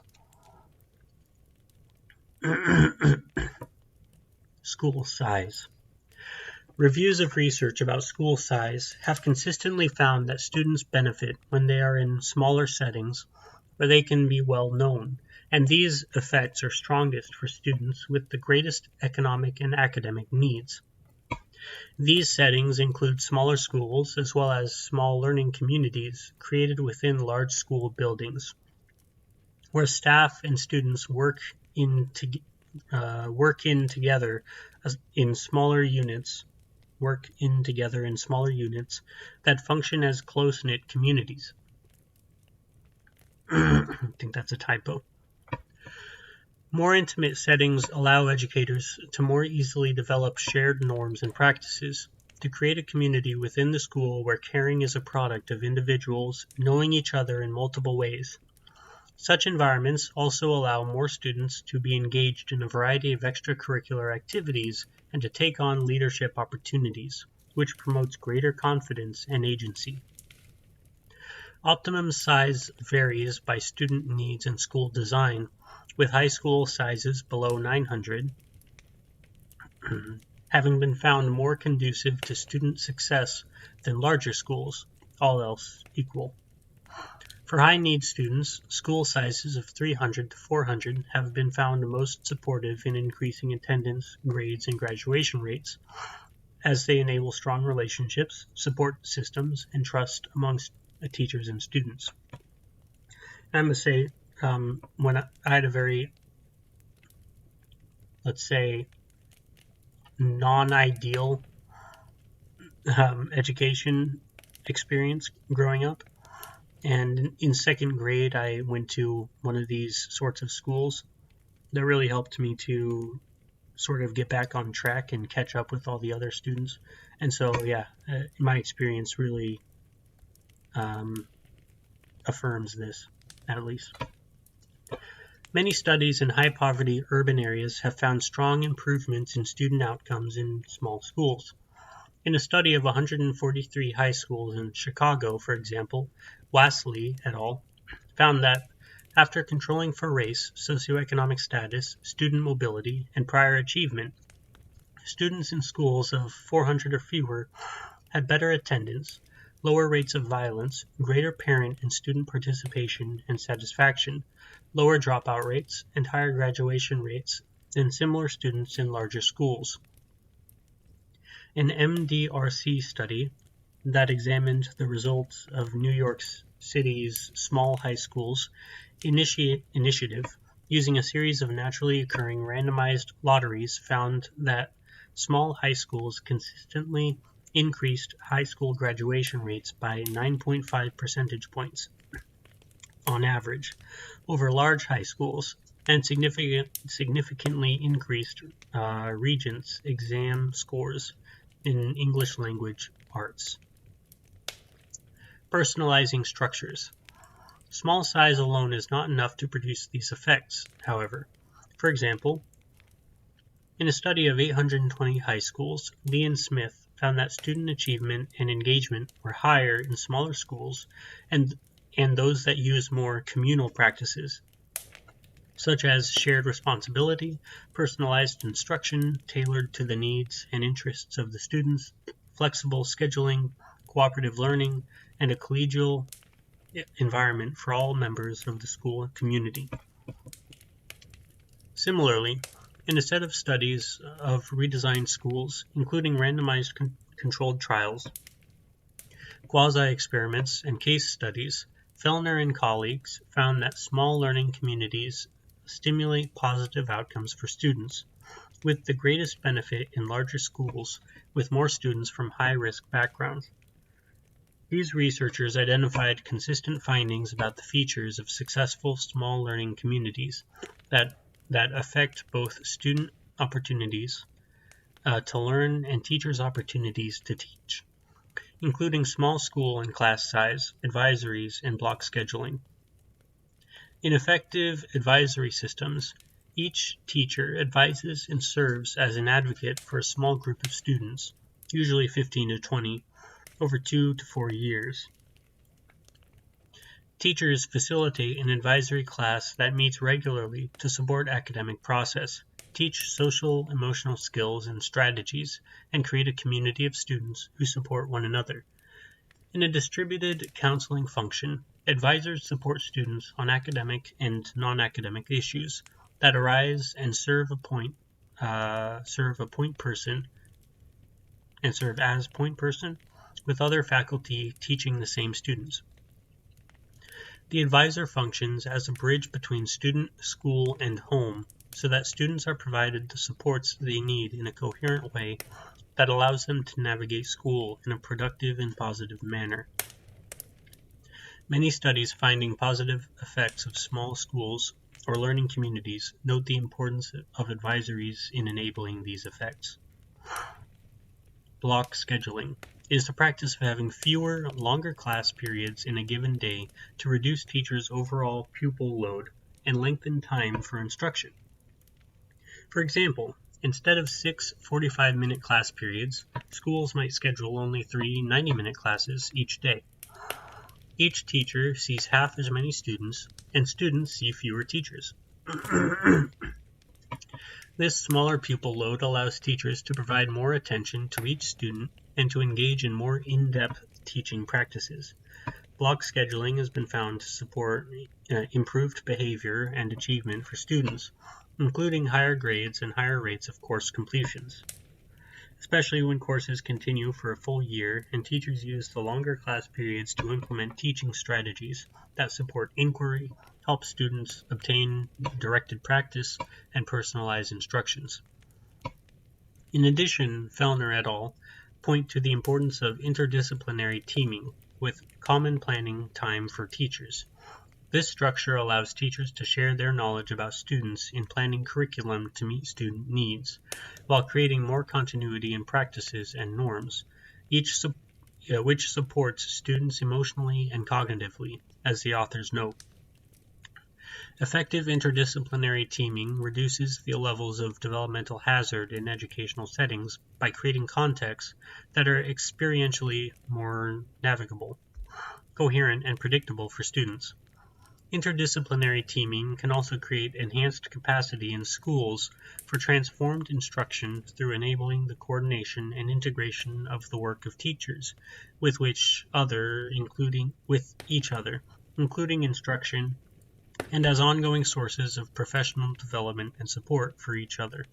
School size. Reviews of research about school size have consistently found that students benefit when they are in smaller settings where they can be well known, and these effects are strongest for students with the greatest economic and academic needs. These settings include smaller schools as well as small learning communities created within large school buildings, where staff and students work in together in smaller units that function as close-knit communities. I think that's a typo. More intimate settings allow educators to more easily develop shared norms and practices, to create a community within the school where caring is a product of individuals knowing each other in multiple ways. Such environments also allow more students to be engaged in a variety of extracurricular activities and to take on leadership opportunities, which promotes greater confidence and agency. Optimum size varies by student needs and school design, with high school sizes below 900 having been found more conducive to student success than larger schools, all else equal. For high-need students, school sizes of 300 to 400 have been found most supportive in increasing attendance, grades, and graduation rates, as they enable strong relationships, support systems, and trust amongst teachers and students. I must say, when I had a very, let's say, non-ideal education experience growing up, and in second grade I went to one of these sorts of schools that really helped me to sort of get back on track and catch up with all the other students. And so my experience really affirms this, at least. Many studies in high poverty urban areas have found strong improvements in student outcomes in small schools. In a study of 143 high schools in Chicago, for example, Wasley et al. Found that after controlling for race, socioeconomic status, student mobility, and prior achievement, students in schools of 400 or fewer had better attendance, lower rates of violence, greater parent and student participation and satisfaction, lower dropout rates, and higher graduation rates than similar students in larger schools. An MDRC study that examined the results of New York's City's Small High Schools Initiative, using a series of naturally occurring randomized lotteries, found that small high schools consistently increased high school graduation rates by 9.5 percentage points on average over large high schools, and significantly increased Regents exam scores in English language arts. Personalizing structures. Small size alone is not enough to produce these effects, however. For example, in a study of 820 high schools, Lee and Smith found that student achievement and engagement were higher in smaller schools and those that use more communal practices, such as shared responsibility, personalized instruction tailored to the needs and interests of the students, flexible scheduling, cooperative learning, and a collegial environment for all members of the school community. Similarly, in a set of studies of redesigned schools, including randomized controlled trials, quasi-experiments, and case studies, Fellner and colleagues found that small learning communities stimulate positive outcomes for students, with the greatest benefit in larger schools with more students from high-risk backgrounds. These researchers identified consistent findings about the features of successful small learning communities that affect both student opportunities to learn and teachers' opportunities to teach, including small school and class size, advisories, and block scheduling. In effective advisory systems, each teacher advises and serves as an advocate for a small group of students, usually 15 to 20, over 2 to 4 years. Teachers facilitate an advisory class that meets regularly to support academic process, teach social emotional skills and strategies, and create a community of students who support one another. In a distributed counseling function, advisors support students on academic and non-academic issues that arise and serve as point person with other faculty teaching the same students. The advisor functions as a bridge between student, school, and home so that students are provided the supports they need in a coherent way that allows them to navigate school in a productive and positive manner. Many studies finding positive effects of small schools or learning communities note the importance of advisories in enabling these effects. Block scheduling is the practice of having fewer, longer class periods in a given day to reduce teachers' overall pupil load and lengthen time for instruction. For example, instead of 6 45-minute class periods, schools might schedule only 3 90-minute classes each day. Each teacher sees half as many students, and students see fewer teachers. This smaller pupil load allows teachers to provide more attention to each student and to engage in more in-depth teaching practices. Block scheduling has been found to support improved behavior and achievement for students, including higher grades and higher rates of course completions, especially when courses continue for a full year and teachers use the longer class periods to implement teaching strategies that support inquiry, help students obtain directed practice, and personalize instructions. In addition, Fellner et al. Point to the importance of interdisciplinary teaming with common planning time for teachers. This structure allows teachers to share their knowledge about students in planning curriculum to meet student needs, while creating more continuity in practices and norms, which supports students emotionally and cognitively, as the authors note. Effective interdisciplinary teaming reduces the levels of developmental hazard in educational settings by creating contexts that are experientially more navigable, coherent, and predictable for students. Interdisciplinary teaming can also create enhanced capacity in schools for transformed instruction through enabling the coordination and integration of the work of teachers with each other, including instruction, and as ongoing sources of professional development and support for each other.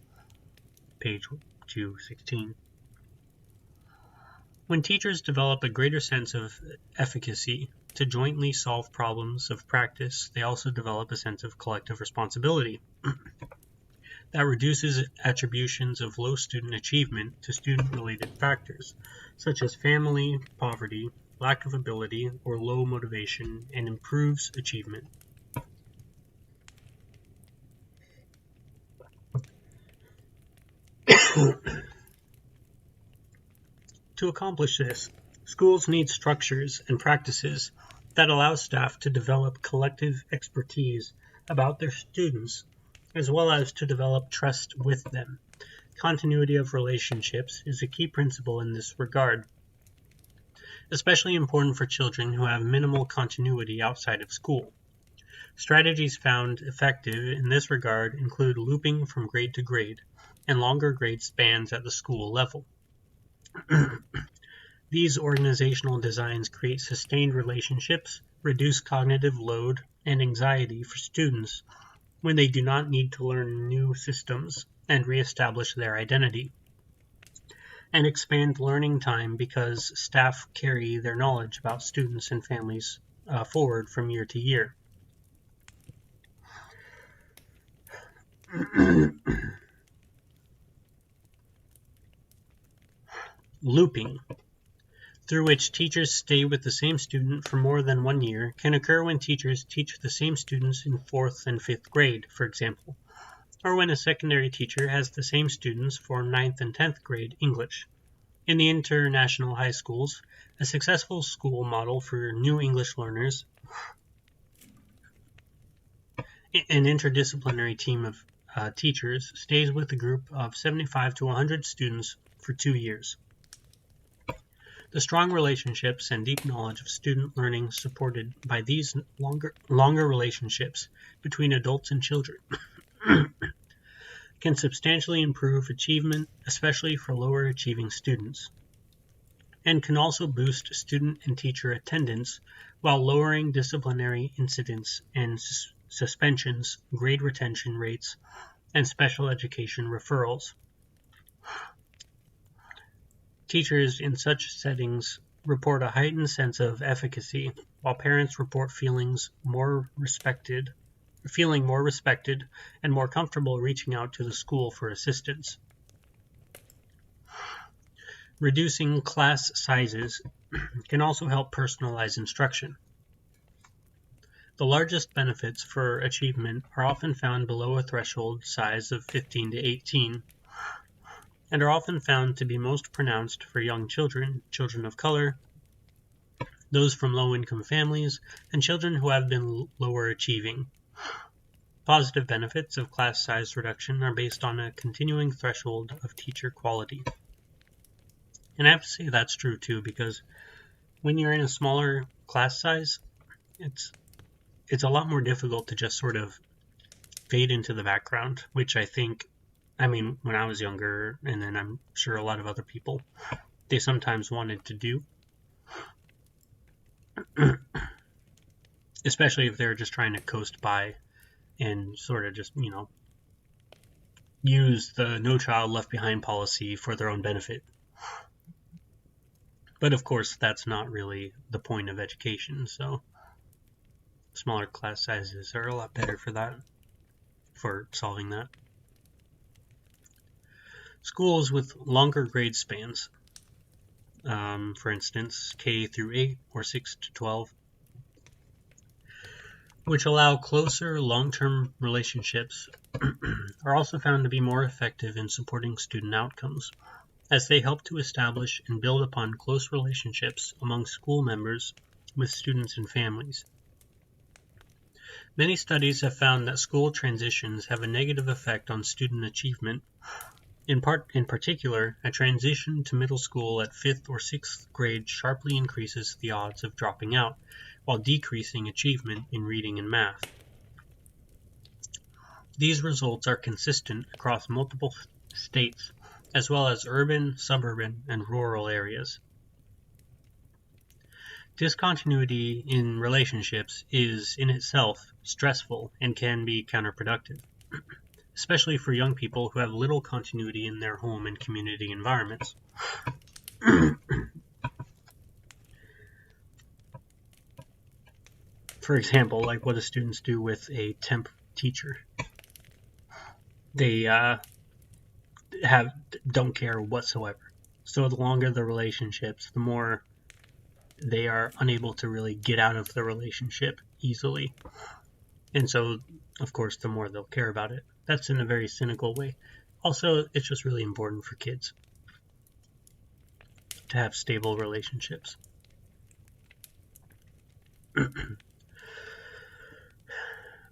Page 216. When teachers develop a greater sense of efficacy to jointly solve problems of practice, they also develop a sense of collective responsibility that reduces attributions of low student achievement to student-related factors, such as family, poverty, lack of ability, or low motivation, and improves achievement. To accomplish this, schools need structures and practices that allow staff to develop collective expertise about their students, as well as to develop trust with them. Continuity of relationships is a key principle in this regard, especially important for children who have minimal continuity outside of school. Strategies found effective in this regard include looping from grade to grade and longer grade spans at the school level. These organizational designs create sustained relationships, reduce cognitive load and anxiety for students when they do not need to learn new systems and reestablish their identity, and expand learning time because staff carry their knowledge about students and families forward from year to year. Looping, through which teachers stay with the same student for more than 1 year, can occur when teachers teach the same students in 4th and 5th grade, for example, or when a secondary teacher has the same students for 9th and 10th grade English. In the international high schools, a successful school model for new English learners, an interdisciplinary team of teachers stays with a group of 75 to 100 students for 2 years. The strong relationships and deep knowledge of student learning supported by these longer relationships between adults and children can substantially improve achievement, especially for lower achieving students, and can also boost student and teacher attendance while lowering disciplinary incidents and suspensions, grade retention rates, and special education referrals. Teachers in such settings report a heightened sense of efficacy, while parents report feeling more respected and more comfortable reaching out to the school for assistance. Reducing class sizes can also help personalize instruction. The largest benefits for achievement are often found below a threshold size of 15 to 18, and are often found to be most pronounced for young children, children of color, those from low-income families, and children who have been lower achieving. Positive benefits of class size reduction are based on a continuing threshold of teacher quality. And I have to say that's true too, because when you're in a smaller class size, it's a lot more difficult to just sort of fade into the background, which when I was younger, and then I'm sure a lot of other people, they sometimes wanted to do. Especially if they're just trying to coast by and sort of just, use the No Child Left Behind policy for their own benefit. But of course, that's not really the point of education, so smaller class sizes are a lot better for solving that. Schools with longer grade spans, for instance, K through 8 or 6 to 12, which allow closer long-term relationships, are also found to be more effective in supporting student outcomes, as they help to establish and build upon close relationships among school members with students and families. Many studies have found that school transitions have a negative effect on student achievement. In particular, a transition to middle school at 5th or 6th grade sharply increases the odds of dropping out, while decreasing achievement in reading and math. These results are consistent across multiple states, as well as urban, suburban, and rural areas. Discontinuity in relationships is, in itself, stressful and can be counterproductive, especially for young people who have little continuity in their home and community environments. For example, like what do students do with a temp teacher? They don't care whatsoever. So the longer the relationships, the more they are unable to really get out of the relationship easily. And so, of course, the more they'll care about it. That's in a very cynical way. Also, it's just really important for kids to have stable relationships.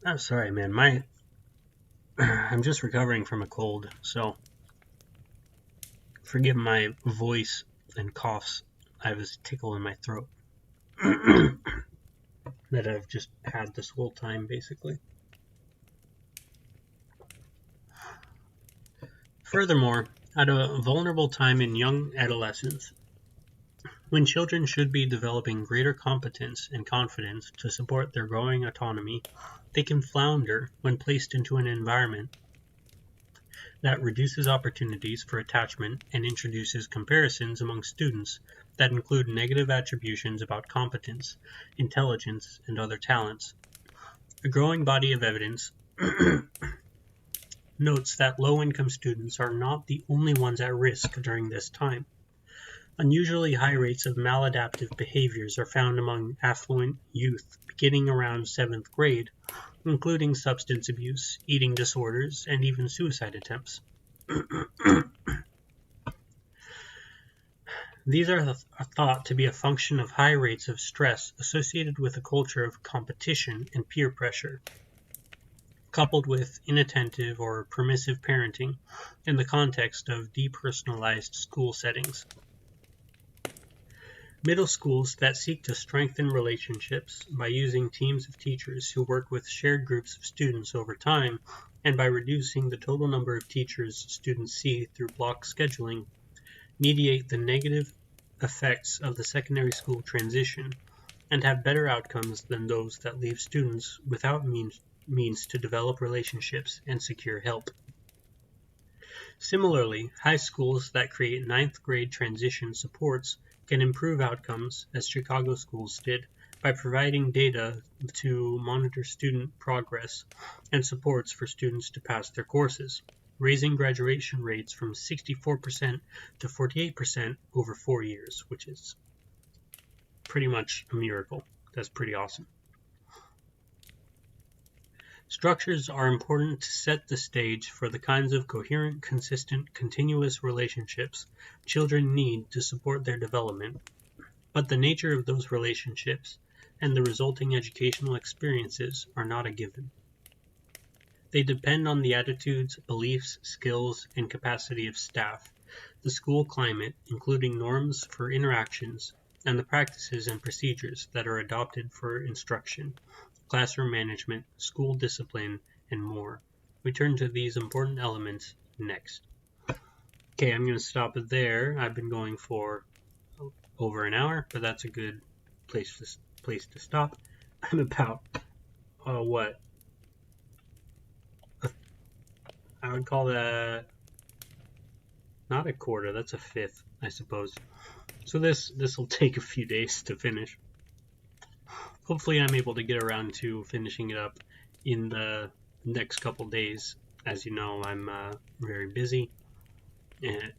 I'm sorry, man. I'm just recovering from a cold, so forgive my voice and coughs. I have this tickle in my throat that I've just had this whole time, basically. Furthermore, at a vulnerable time in young adolescence, when children should be developing greater competence and confidence to support their growing autonomy, they can flounder when placed into an environment that reduces opportunities for attachment and introduces comparisons among students that include negative attributions about competence, intelligence, and other talents. A growing body of evidence notes that low-income students are not the only ones at risk during this time. Unusually high rates of maladaptive behaviors are found among affluent youth beginning around 7th grade, including substance abuse, eating disorders, and even suicide attempts. These are thought to be a function of high rates of stress associated with a culture of competition and peer pressure, coupled with inattentive or permissive parenting in the context of depersonalized school settings. Middle schools that seek to strengthen relationships by using teams of teachers who work with shared groups of students over time and by reducing the total number of teachers students see through block scheduling mediate the negative effects of the secondary school transition and have better outcomes than those that leave students without means to develop relationships and secure help. Similarly, high schools that create 9th grade transition supports can improve outcomes, as Chicago schools did, by providing data to monitor student progress and supports for students to pass their courses, raising graduation rates from 64% to 48% over 4 years, which is pretty much a miracle. That's pretty awesome. Structures are important to set the stage for the kinds of coherent, consistent, continuous relationships children need to support their development, but the nature of those relationships and the resulting educational experiences are not a given. They depend on the attitudes, beliefs, skills, and capacity of staff, the school climate, including norms for interactions, and the practices and procedures that are adopted for instruction, classroom management, school discipline, and more. We turn to these important elements next. Okay, I'm going to stop it there. I've been going for over an hour, but that's a good place to stop. I'm about, what? I would call that not a quarter, that's a fifth, I suppose. So this will take a few days to finish. Hopefully I'm able to get around to finishing it up in the next couple days. As you know, I'm very busy and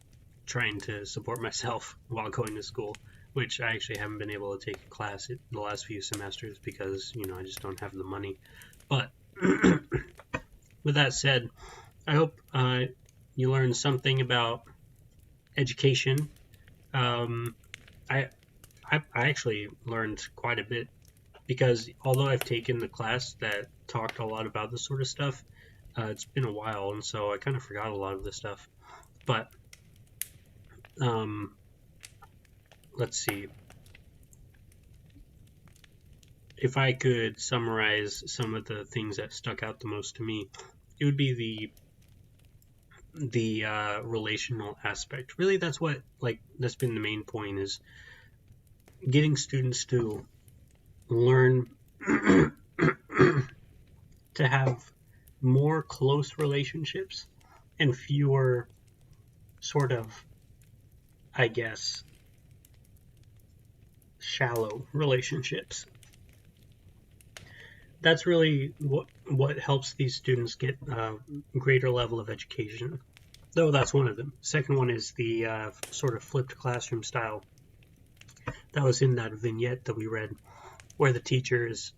trying to support myself while going to school, which I actually haven't been able to take a class in the last few semesters because, I just don't have the money. But with that said, I hope you learned something about education. I actually learned quite a bit because although I've taken the class that talked a lot about this sort of stuff, it's been a while, and so I kind of forgot a lot of this stuff. But let's see. If I could summarize some of the things that stuck out the most to me, it would be the relational aspect. Really, that's been the main point, is getting students to learn to have more close relationships and fewer sort of, I guess, shallow relationships. that's really what helps these students get a greater level of education. Though that's one of them. Second one is the sort of flipped classroom style. That was in that vignette that we read, where the teacher is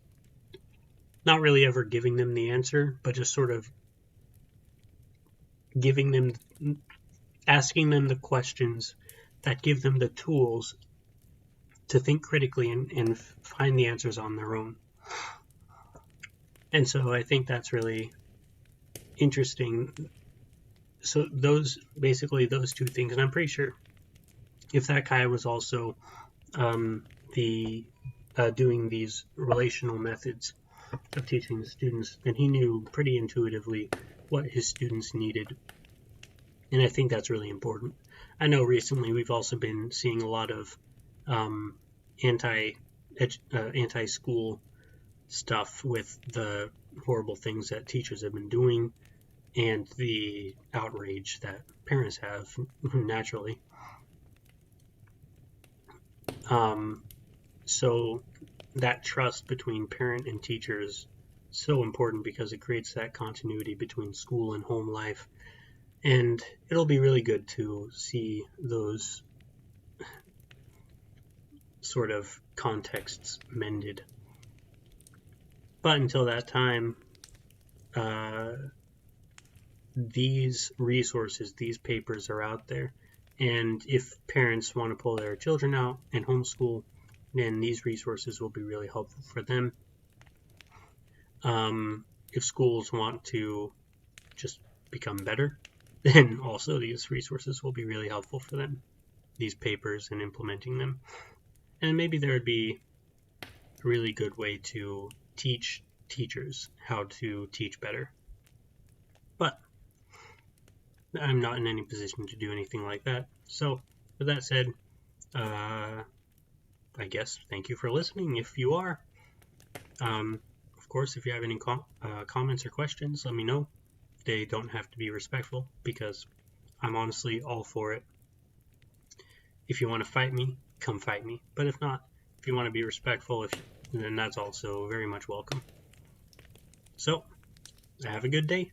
not really ever giving them the answer, but just sort of asking them the questions that give them the tools to think critically and find the answers on their own. And so I think that's really interesting. So those two things, and I'm pretty sure if that guy was also doing these relational methods of teaching the students, then he knew pretty intuitively what his students needed. And I think that's really important. I know recently we've also been seeing a lot of anti-school stuff with the horrible things that teachers have been doing and the outrage that parents have naturally. So that trust between parent and teacher is so important because it creates that continuity between school and home life. And it'll be really good to see those sort of contexts mended. But until that time, these resources, these papers are out there. And if parents want to pull their children out and homeschool, then these resources will be really helpful for them. If schools want to just become better, then also these resources will be really helpful for them, these papers and implementing them. And maybe there would be a really good way to teach teachers how to teach better. But I'm not in any position to do anything like that. So with that said, I guess thank you for listening if you are. Of course, if you have any comments or questions, let me know. They don't have to be respectful because I'm honestly all for it. If you want to fight me, come fight me. But if not, if you want to be respectful, then that's also very much welcome. So, have a good day.